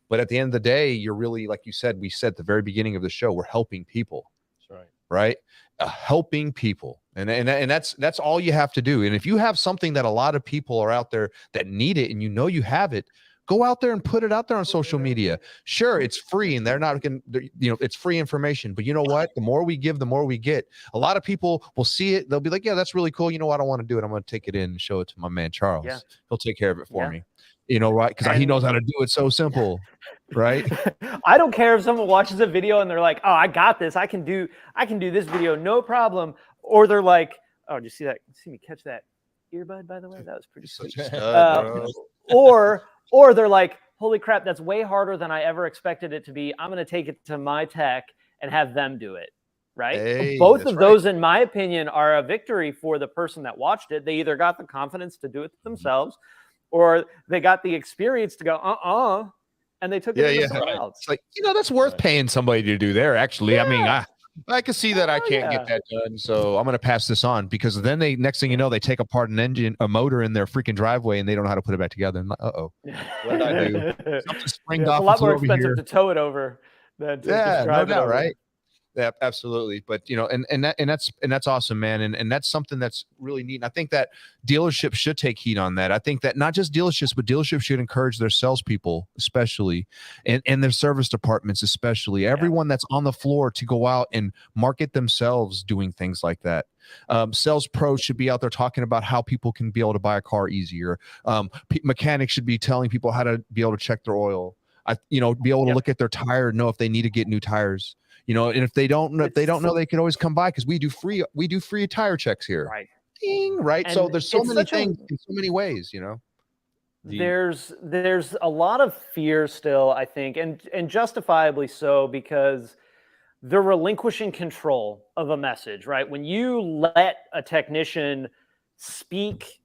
But at the end of the day, you're really, like you said, we said at the very beginning of the show, we're helping people. That's right. Right. Helping people. And that's all you have to do. And if you have something that a lot of people are out there that need it and you have it, go out there and put it out there on social media. Sure, it's free and they're not going to, it's free information. But you know what? The more we give, the more we get. A lot of people will see it. They'll be like, yeah, that's really cool. You know what? I want to do it. I'm going to take it in and show it to my man, Charles. Yeah. He'll take care of it for me. Right? Because he knows how to do it so simple. Right. I don't care if someone watches a video and they're like, oh, I got this. I can do this video. No problem. Or they're like, oh, did you see that? See me catch that earbud, by the way? That was pretty sweet. Or they're like, holy crap, that's way harder than I ever expected it to be. I'm going to take it to my tech and have them do it. Right. Hey, both of those, in my opinion, are a victory for the person that watched it. They either got the confidence to do it themselves or they got the experience to go, and they took it to someone else. It's like, that's worth paying somebody to do there. Actually, I mean, I can see that I can't get that done, so I'm going to pass this on, because then next thing you know, they take apart a motor in their freaking driveway, and they don't know how to put it back together. And what did I do? Something springed off. It's a lot more expensive to tow it over than to just drive it over. Right? Yeah, absolutely. But and that's awesome, man. And that's something that's really neat. And I think that dealerships should take heed on that. I think that not just dealerships, but dealerships should encourage their salespeople, especially, and their service departments, especially, everyone that's on the floor, to go out and market themselves doing things like that. Sales pros should be out there talking about how people can be able to buy a car easier. Mechanics should be telling people how to be able to check their oil. Be able to look at their tire and know if they need to get new tires. And if they don't know, they can always come by, because we do free tire checks here. Right. Ding, right. So there's so many things in so many ways, There's a lot of fear still, I think, and justifiably so, because they're relinquishing control of a message, right? When you let a technician speak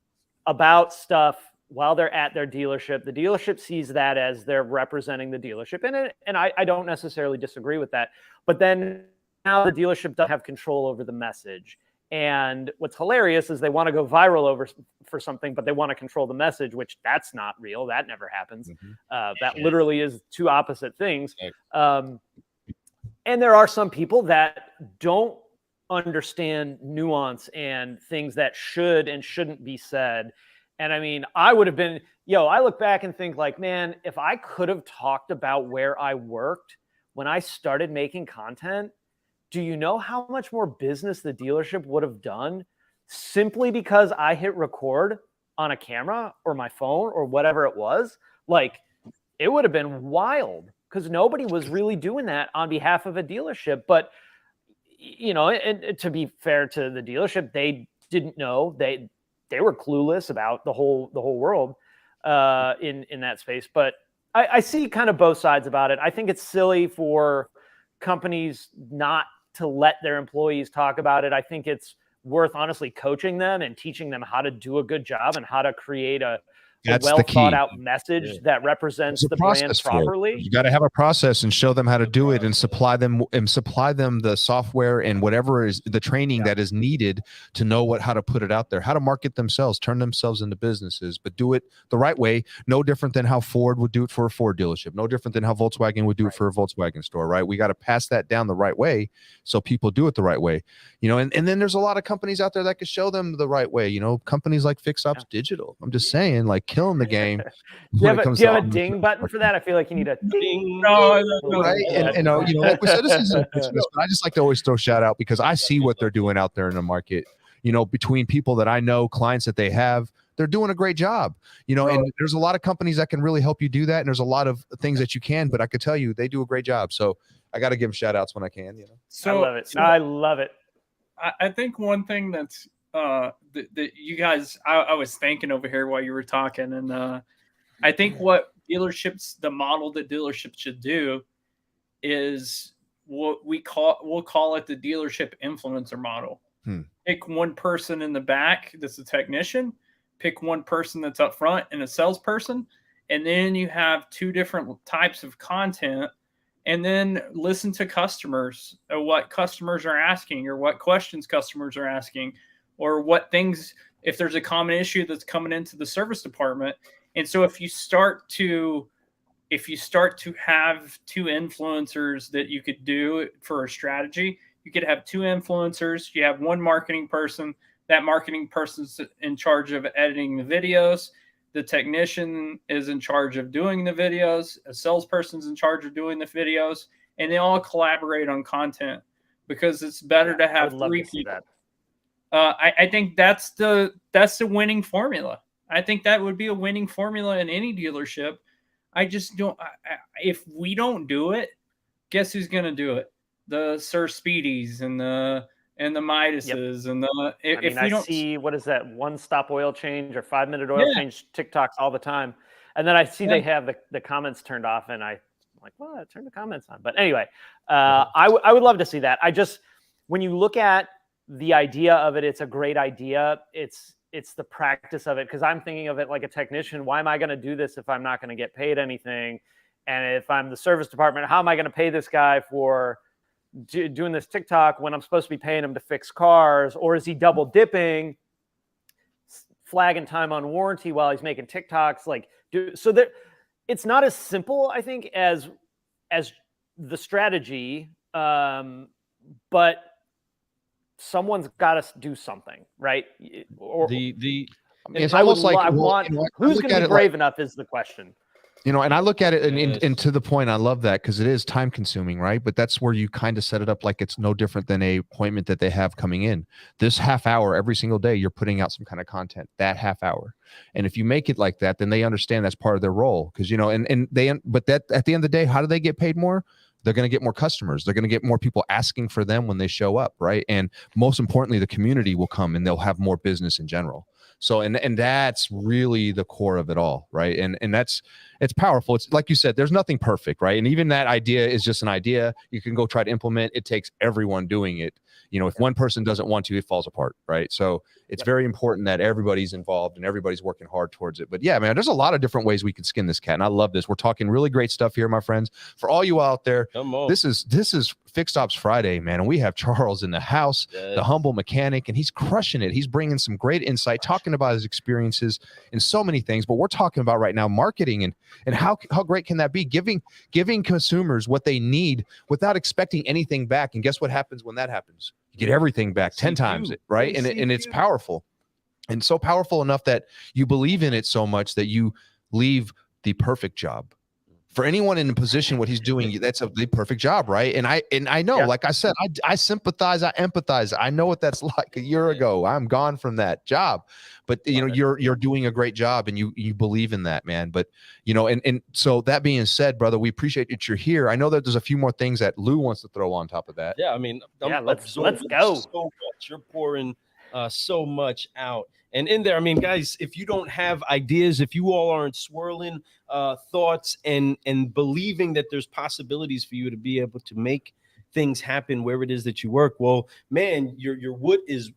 about stuff while they're at their dealership. The dealership sees that as they're representing the dealership. And I don't necessarily disagree with that. But then now the dealership doesn't have control over the message. And what's hilarious is they want to go viral for something, but they want to control the message, which that's not real. That never happens. That literally is two opposite things. And there are some people that don't understand nuance and things that should and shouldn't be said. And I mean, I would have been, I look back and think like, man, if I could have talked about where I worked when I started making content, do you know how much more business the dealership would have done simply because I hit record on a camera or my phone or whatever it was? Like, it would have been wild because nobody was really doing that on behalf of a dealership. But, and to be fair to the dealership, they didn't know. They were clueless about the whole world in that space. But I see kind of both sides about it. I think it's silly for companies not to let their employees talk about it. I think it's worth honestly coaching them and teaching them how to do a good job and how to create a well thought out message that represents the brand properly. You got to have a process and show them how to do it and supply them the software and whatever is the training that is needed to know how to put it out there, how to market themselves, turn themselves into businesses, but do it the right way. No different than how Ford would do it for a Ford dealership. No different than how Volkswagen would do it for a Volkswagen store, right? We got to pass that down the right way so people do it the right way, and then there's a lot of companies out there that can show them the right way, companies like Fix Ops Digital. I'm just saying, like, killing the game. Do you have a ding button for that? I feel like you need a ding. No. Right? And like we said, this isn't but I just like to always throw shout out because I see what they're doing out there in the market. Between people that I know, clients that they have, they're doing a great job. And there's a lot of companies that can really help you do that. And there's a lot of things that you can, but I could tell you they do a great job. So I got to give them shout outs when I can. So I love it. I love it. I think one thing that's that you guys, I was thinking over here while you were talking, and I think what the model that dealerships should do is what we'll call it the dealership influencer model. Pick one person in the back that's a technician, pick one person that's up front and a salesperson, and then you have two different types of content, and then listen to customers, or what customers are asking, or what questions customers are asking, or what things, if there's a common issue that's coming into the service department. And so if you start to have two influencers that you could do for a strategy, you could have two influencers. You have one marketing person. That marketing person's in charge of editing the videos. The technician is in charge of doing the videos. A salesperson's in charge of doing the videos, and they all collaborate on content because it's better to have three people. I think that's the winning formula. I think that would be a winning formula in any dealership. I just don't. If we don't do it, guess who's going to do it? The Sir Speedies and the Midases and the. If we don't see what is that 1-stop oil change or 5-minute oil change TikToks all the time, and then I see they have the comments turned off, and I'm like, well, turn the comments on. But anyway, I would love to see that. When you look at the idea of it, it's a great idea. It's the practice of it, because I'm thinking of it like a technician. Why am I going to do this if I'm not going to get paid anything? And if I'm the service department, how am I going to pay this guy for doing this TikTok when I'm supposed to be paying him to fix cars? Or is he double dipping, flagging time on warranty while he's making TikToks? It's not as simple, I think, as the strategy, but someone's got to do something, right? Or it's almost who's going to be brave enough is the question. And I look at it and to the point, I love that because it is time consuming, right? But that's where you kind of set it up like it's no different than a appointment that they have coming in. This half hour every single day, you're putting out some kind of content, that half hour. And if you make it like that, then they understand that's part of their role. Because, but that at the end of the day, how do they get paid more? They're going to get more customers. They're going to get more people asking for them when they show up, right? And most importantly, the community will come and they'll have more business in general. So, and that's really the core of it all, right? And it's powerful. It's like you said, there's nothing perfect, right? And even that idea is just an idea. You can go try to implement. It takes everyone doing it. If one person doesn't want to, it falls apart, right? So it's very important that everybody's involved and everybody's working hard towards it. But yeah, man, there's a lot of different ways we can skin this cat, and I love this. We're talking really great stuff here, my friends. For all you out there, this is Fixed Ops Friday, man, and we have Charles in the house, the humble mechanic, and he's crushing it. He's bringing some great insight, talking about his experiences in so many things. But we're talking about right now marketing and how great can that be? Giving consumers what they need without expecting anything back. And guess what happens when that happens? You get everything back 10 times, right? And it's powerful, and so powerful enough that you believe in it so much that you leave the perfect job. For anyone in a position, what he's doing, that's the perfect job, right? And I know, like I said, I sympathize, I empathize. I know what that's like. A year ago, I'm gone from that job, but you're doing a great job, and you believe in that, man. But and so that being said, brother, we appreciate that you're here. I know that there's a few more things that Lou wants to throw on top of that. Yeah, I mean, let's go. So much. You're pouring so much out. And in there, I mean, guys, if you don't have ideas, if you all aren't swirling thoughts and believing that there's possibilities for you to be able to make things happen where it is that you work, well, man, your wood is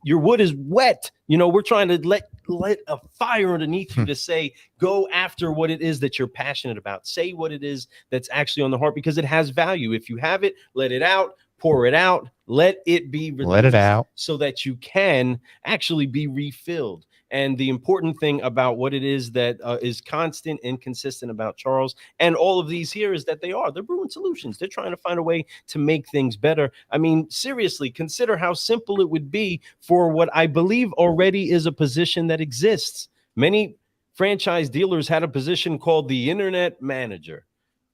wet. We're trying to let a fire underneath you to say, go after what it is that you're passionate about. Say what it is that's actually on the heart, because it has value. If you have it, let it out. Pour it out, let it be released, let it out, so that you can actually be refilled. And the important thing about what it is that is constant and consistent about Charles and all of these here is that they're brewing solutions. They're trying to find a way to make things better. I mean, seriously, consider how simple it would be for what I believe already is a position that exists. Many franchise dealers had a position called the Internet Manager.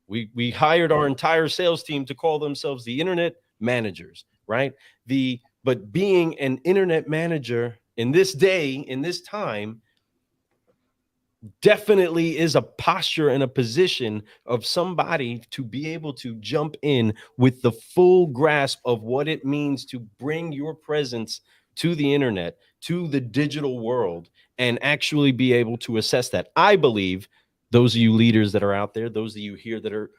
We hired our entire sales team to call themselves the Internet Managers, right? But being an internet manager in this day, in this time, definitely is a posture and a position of somebody to be able to jump in with the full grasp of what it means to bring your presence to the internet, to the digital world, and actually be able to assess that. I believe those of you leaders that are out there, those of you here that are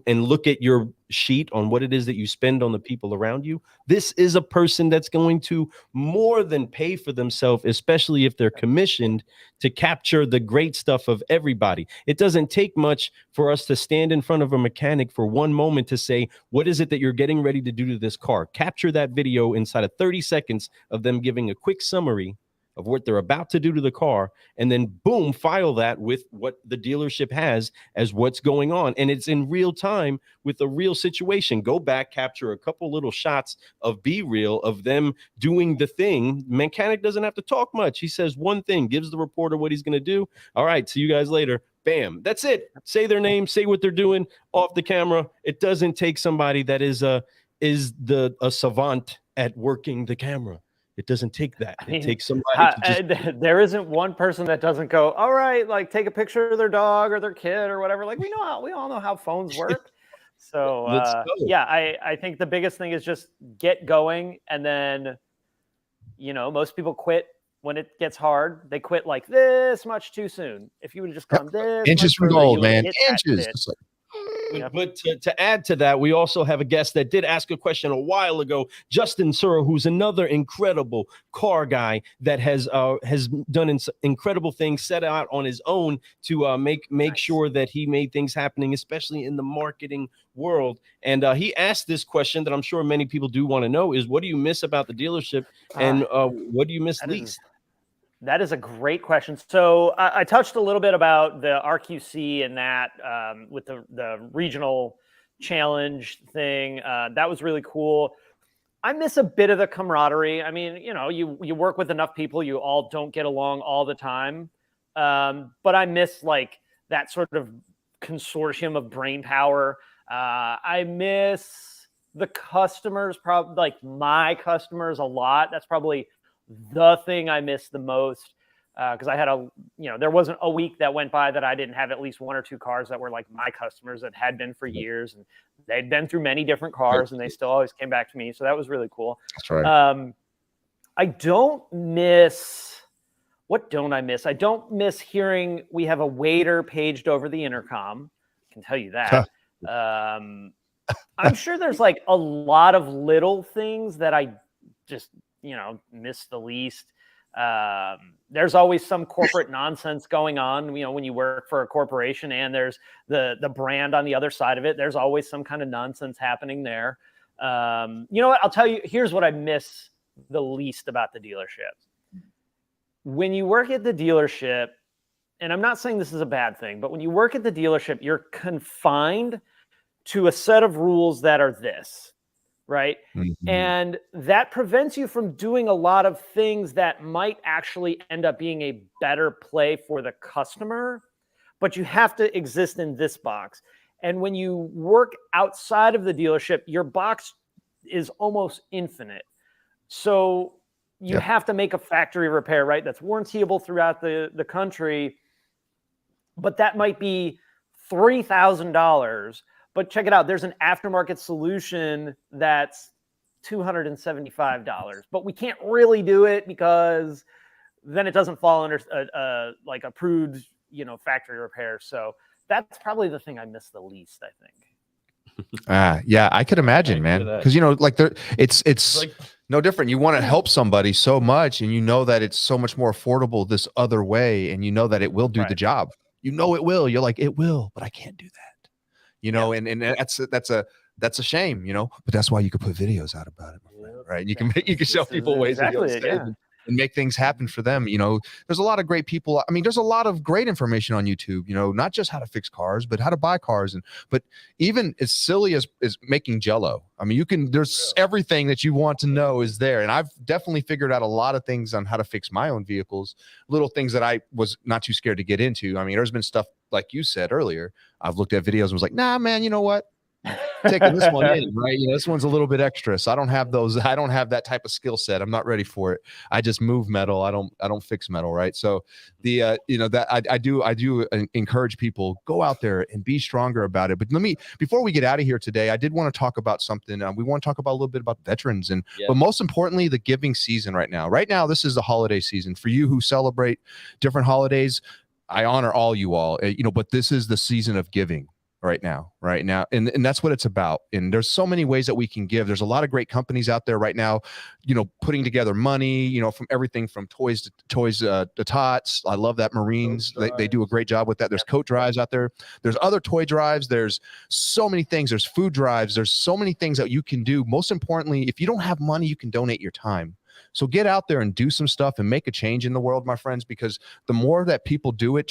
and look at your sheet on what it is that you spend on the people around you, this is a person that's going to more than pay for themselves, especially if they're commissioned to capture the great stuff of everybody. It doesn't take much for us to stand in front of a mechanic for one moment to say, what is it that you're getting ready to do to this car? Capture that video inside of 30 seconds of them giving a quick summary of what they're about to do to the car, and then boom, file that with what the dealership has as what's going on. And it's in real time with a real situation. Go back, capture a couple little shots of B-reel of them doing the thing. Mechanic doesn't have to talk much. He says one thing, gives the reporter what he's going to do. All right, see you guys later. Bam. That's it. Say their name, say what they're doing off the camera. It doesn't take somebody that is a savant at working the camera. It doesn't take that. It takes somebody. There isn't one person that doesn't go, all right, like take a picture of their dog or their kid or whatever. Like we all know how phones work. So yeah, I think the biggest thing is just get going. And then, most people quit when it gets hard. They quit like this much too soon. If you would just come this inches from gold, man. Inches. But to add to that, we also have a guest that did ask a question a while ago, Justin Suro, who's another incredible car guy that has done incredible things, set out on his own to make sure that he made things happening, especially in the marketing world. And he asked this question that I'm sure many people do want to know is, what do you miss about the dealership, and what do you miss least? That is a great question. So I touched a little bit about the RQC and that with the regional challenge thing. That was really cool. I miss a bit of the camaraderie. I mean, you work with enough people, you all don't get along all the time. But I miss like that sort of consortium of brain power. I miss the customers, probably like my customers a lot. That's probably the thing I miss the most, because I had there wasn't a week that went by that I didn't have at least one or two cars that were like my customers that had been for years, and they'd been through many different cars and they still always came back to me. So that was really cool. That's right. I don't miss What don't I miss? I don't miss hearing we have a waiter paged over the intercom. I can tell you that. I'm sure there's like a lot of little things that I just, miss the least. There's always some corporate nonsense going on, when you work for a corporation and there's the brand on the other side of it. There's always some kind of nonsense happening there. You know what? I'll tell you, here's what I miss the least about the dealership. When you work at the dealership, and I'm not saying this is a bad thing, but when you work at the dealership, you're confined to a set of rules that are this, right? Mm-hmm. And that prevents you from doing a lot of things that might actually end up being a better play for the customer, but you have to exist in this box. And when you work outside of the dealership, your box is almost infinite. So you have to make a factory repair, right? That's warrantyable throughout the country, but that might be $3,000. But check it out. There's an aftermarket solution that's $275, but we can't really do it because then it doesn't fall under like approved, factory repair. So that's probably the thing I miss the least, I think. Yeah, I could imagine, man. Because it's like, no different. You want to help somebody so much, and you know that it's so much more affordable this other way, and you know that it will do the job. You know it will. You're like, it will, but I can't do that. And that's a shame, But that's why you could put videos out about it, my friend, right? You can show people ways and make things happen for them. There's a lot of great people. I mean, there's a lot of great information on YouTube, not just how to fix cars, but how to buy cars. But even as silly as making Jell-O. I mean, there's everything that you want to know is there. And I've definitely figured out a lot of things on how to fix my own vehicles, little things that I was not too scared to get into. I mean, there's been stuff like you said earlier. I've looked at videos and was like, nah, man, you know what? Taking this one in, right? This one's a little bit extra. So I don't have that type of skill set. I'm not ready for it. I just move metal. I don't fix metal, right? So I do encourage people, go out there and be stronger about it. But before we get out of here today, I did want to talk about something. We want to talk about a little bit about veterans but most importantly, the giving season right now. Right now, this is the holiday season. For you who celebrate different holidays, I honor all you all, but this is the season of giving. Right now. And that's what it's about. And there's so many ways that we can give. There's a lot of great companies out there right now, putting together money, from everything from toys to tots. I love that Marines. They do a great job with that. There's coat drives out there. There's other toy drives. There's so many things. There's food drives. There's so many things that you can do. Most importantly, if you don't have money, you can donate your time. So get out there and do some stuff and make a change in the world, my friends, because the more that people do it,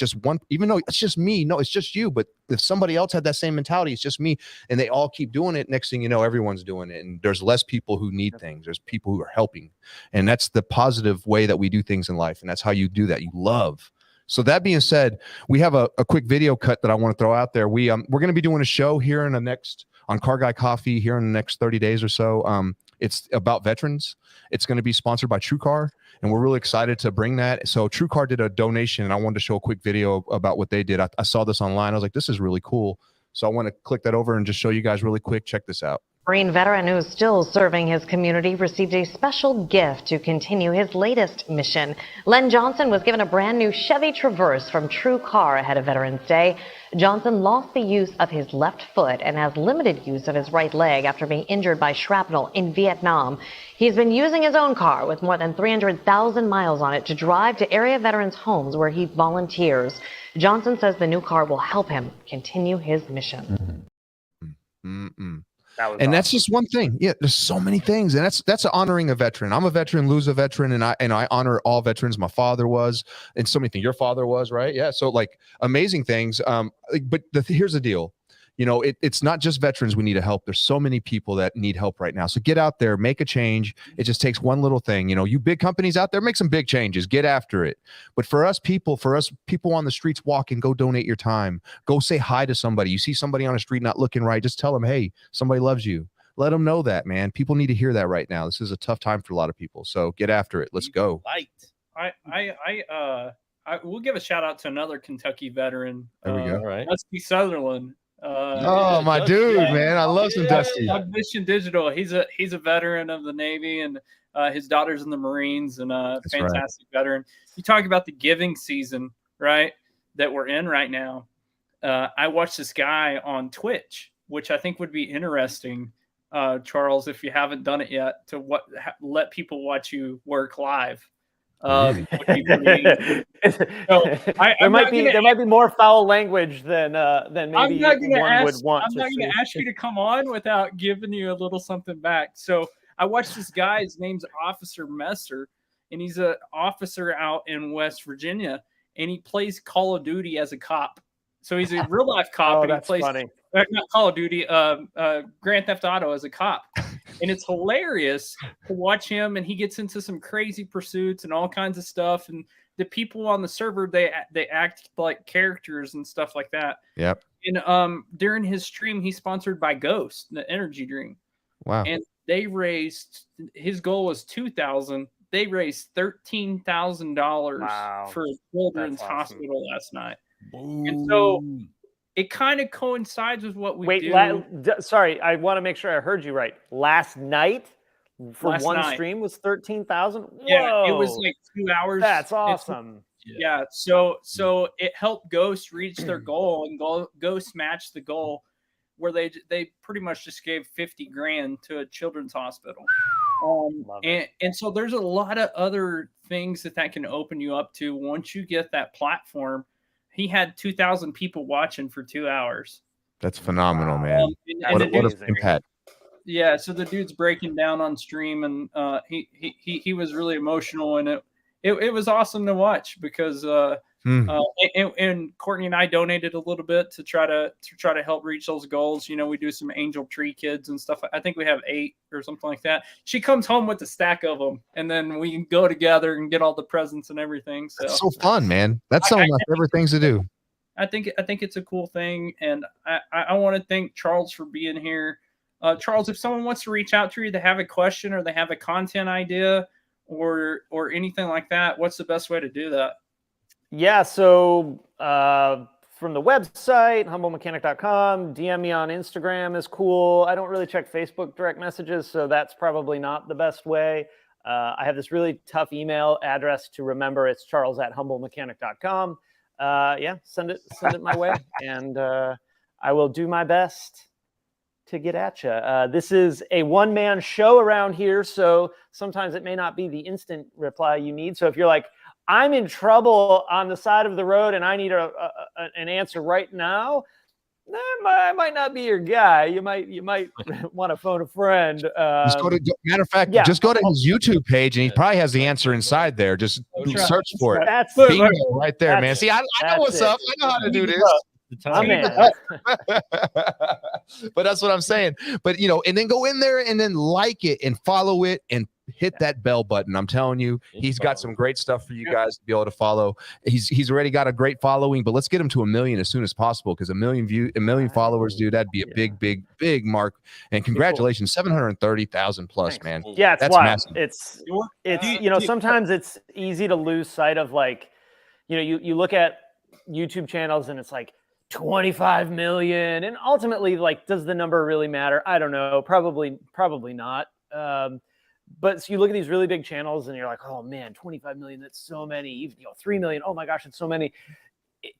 even though it's just me, no, it's just you. But if somebody else had that same mentality, it's just me, and they all keep doing it. Next thing you know, everyone's doing it. And there's less people who need things. There's people who are helping. And that's the positive way that we do things in life. And that's how you do that. You love. So that being said, we have a quick video cut that I want to throw out there. We're going to be doing a show here on Car Guy Coffee here in the next 30 days or so. It's about veterans. It's going to be sponsored by TrueCar, and we're really excited to bring that. So TrueCar did a donation, and I wanted to show a quick video about what they did. I saw this online. I was like, this is really cool. So I want to click that over and just show you guys really quick. Check this out. Marine veteran who's still serving his community received a special gift to continue his latest mission. Len Johnson was given a brand new Chevy Traverse from TrueCar ahead of Veterans Day. Johnson lost the use of his left foot and has limited use of his right leg after being injured by shrapnel in Vietnam. He's been using his own car with more than 300,000 miles on it to drive to area veterans' homes where he volunteers. Johnson says the new car will help him continue his mission. And that's just one thing. Yeah, there's so many things, and that's honoring a veteran. I'm a veteran, Lou's a veteran, and I honor all veterans. My father was, and so many things. Your father was, right? Yeah. So like amazing things. But here's the deal. It's not just veterans we need to help. There's so many people that need help right now. So get out there, make a change. It just takes one little thing. You big companies out there, make some big changes. Get after it. But for us people on the streets walking, go donate your time. Go say hi to somebody. You see somebody on the street not looking right, just tell them, hey, somebody loves you. Let them know that, man. People need to hear that right now. This is a tough time for a lot of people. So get after it. Let's go. I will give a shout out to another Kentucky veteran. There we go. All right. Dusty Sutherland. My dude, man. I love some Dusty. Mission Digital. He's a veteran of the Navy, and His daughter's in the Marines and a That's fantastic veteran. You talk about the giving season, right? That we're in right now. I watched this guy on Twitch, which I think would be interesting, Charles, if you haven't done it yet, to let people watch you work live. There might be more foul language than maybe one would want. I'm not going to ask you to come on without giving you a little something back. So I watched this guy. His name's Officer Messer, and he's an officer out in West Virginia, and he plays Call of Duty as a cop. So he's a real life cop, and he plays not Call of Duty, Grand Theft Auto as a cop. And it's hilarious to watch him, and he gets into some crazy pursuits and all kinds of stuff. And the people on the server, they act like characters and stuff like that. Yep. And during his stream, he's sponsored by Ghost, the energy drink. Wow. And they raised, his goal was $2,000. They raised $13,000 for a children's hospital last night. Ooh. And so it kind of coincides with what we do. Sorry, I want to make sure I heard you right. Last night for one stream was 13,000. Yeah, it was like 2 hours. That's awesome. Yeah, so it helped Ghost reach their goal, and Ghost matched the goal, where they pretty much just gave $50,000 to a children's hospital. And so there's a lot of other things that can open you up to once you get that platform. He had 2,000 people watching for 2 hours. That's phenomenal, man. What an impact. Yeah, so the dude's breaking down on stream, and he was really emotional, and it was awesome to watch because and Courtney and I donated a little bit to try to help reach those goals. You know, we do some Angel Tree Kids and stuff. I think we have 8 or something like that. She comes home with a stack of them, and then we can go together and get all the presents and everything. So that's so fun, man. That's some of my favorite things to do. I think it's a cool thing, and I want to thank Charles for being here. Charles, if someone wants to reach out to you, they have a question or they have a content idea or anything like that, what's the best way to do that? Yeah, so from the website, humblemechanic.com, DM me on Instagram is cool. I don't really check Facebook direct messages, so that's probably not the best way. I have this really tough email address to remember. It's charles@humblemechanic.com. Yeah, send it my way, and I will do my best to get at you. This is a one-man show around here, so sometimes it may not be the instant reply you need. So if you're like, I'm in trouble on the side of the road and I need an answer right now, I might not be your guy. You might want to phone a friend. Just go to, matter of fact, just go to his YouTube page, and he probably has the answer inside there. Just search for it. That's bingo right there, man. See, I know what's up. I know how to do this. But that's what I'm saying. But and then go in there and then like it and follow it and hit that bell button. I'm telling you, he's got some great stuff for you guys to be able to follow. He's already got a great following, but let's get him to 1 million as soon as possible, because 1 million followers, dude, that'd be a big mark. And congratulations, 730,000 plus, man. Yeah, it's that's wild. massive. It's sometimes it's easy to lose sight of, like, you look at YouTube channels and it's like 25 million, and ultimately, like, does the number really matter? I don't know. Probably not. But so you look at these really big channels and you're like, oh man, 25 million, that's so many. 3 million, oh my gosh, it's so many.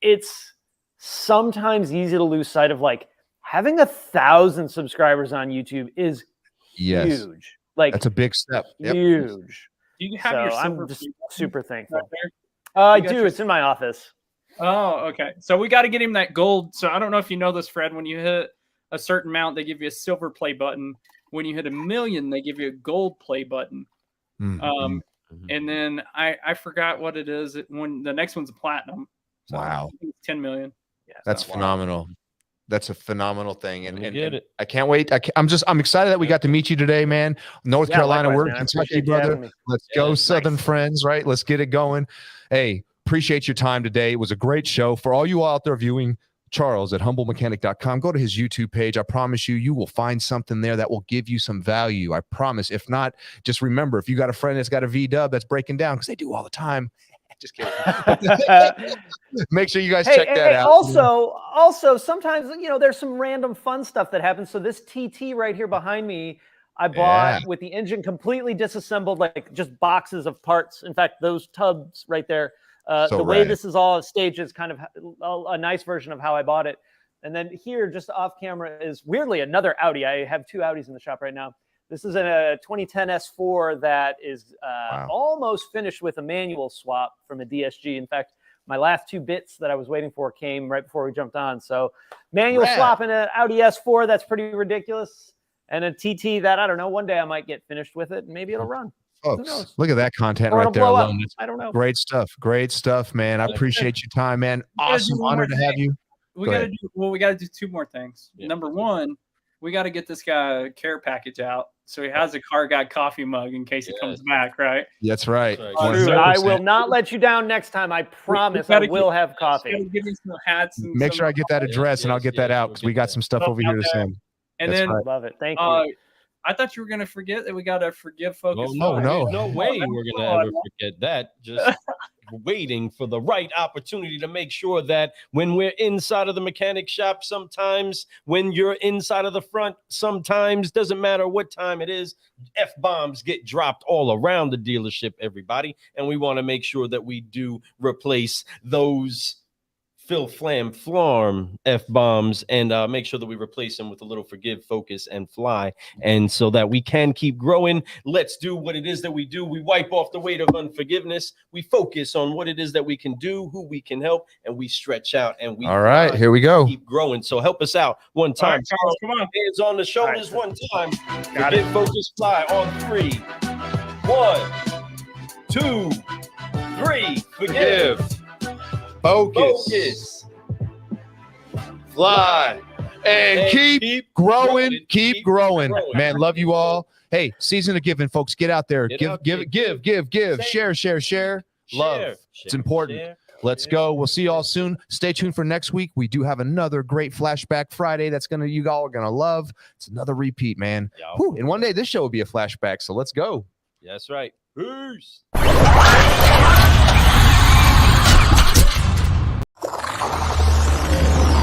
It's sometimes easy to lose sight of, like, having 1,000 subscribers on YouTube is huge. Like, that's a big step. Huge. Do you have your silver? I'm just super thankful. I do. It's in my office. Oh, okay. So we got to get him that gold. So I don't know if you know this, Fred. When you hit a certain amount, they give you a silver play button. When you hit 1 million, they give you a gold play button. And then I forgot what it is. When the next one's a platinum. So wow. I think it's 10 million. Yeah, that's phenomenal. That's a phenomenal thing. And it. I can't wait. I'm excited that we got to meet you today, man. North Carolina, we're in Kentucky, brother. Let's go, Southern friends, right? Let's get it going. Hey, appreciate your time today. It was a great show. For all you out there viewing, Charles at humblemechanic.com. Go to his YouTube page. I promise you will find something there that will give you some value. I promise. If not, just remember, if you got a friend that's got a V-dub that's breaking down, because they do all the time. Just kidding. Make sure you guys check that out. Also, sometimes, there's some random fun stuff that happens. So this TT right here behind me, I bought with the engine completely disassembled, like just boxes of parts. In fact, those tubs right there, the way this is all staged is kind of a nice version of how I bought it. And then here, just off camera, is weirdly another Audi. I have 2 Audis in the shop right now. This is a 2010 S4 that is almost finished with a manual swap from a DSG. In fact, my last 2 bits that I was waiting for came right before we jumped on. So manual swap in an Audi S4, that's pretty ridiculous. And a TT that, I don't know, one day I might get finished with it and maybe it'll run. Folks, look at that content right there alone. I don't know. Great stuff, man. I appreciate your time, man. Awesome. Honor to have you. We got to do 2 more things. Yeah. Number 1, we got to get this guy a care package out. So he has a Car Guy coffee mug in case he comes back, right? That's right. I will not let you down next time. I promise I will have coffee. Give me some hats. And make sure I get that address and I'll get that out because we got some stuff over here to send. And then love it. Thank you. I thought you were going to forget that we got to forgive focus. No way we're going to ever forget that. Just waiting for the right opportunity to make sure that when we're inside of the mechanic shop, sometimes when you're inside of the front, sometimes doesn't matter what time it is, F-bombs get dropped all around the dealership, everybody. And we want to make sure that we do replace those Phil Flam Flarm F-bombs and make sure that we replace them with a little forgive, focus, and fly. And so that we can keep growing, let's do what it is that we do. We wipe off the weight of unforgiveness. We focus on what it is that we can do, who we can help, and we stretch out. And we all right, here we go. Keep growing. So help us out one time. Right, Charles, come on. Hands on the shoulders one time. Forgive, focus, fly on 3. 1, 2, 3. Forgive. Focus. Fly. And keep growing. Keep growing. Man, love you all. Hey, season of giving, folks. Get out there. Give. Share. Love. It's important. Let's go. We'll see you all soon. Stay tuned for next week. We do have another great Flashback Friday that's you all are gonna love. It's another repeat, man. Whew, and one day this show will be a flashback. So let's go. That's right. Peace.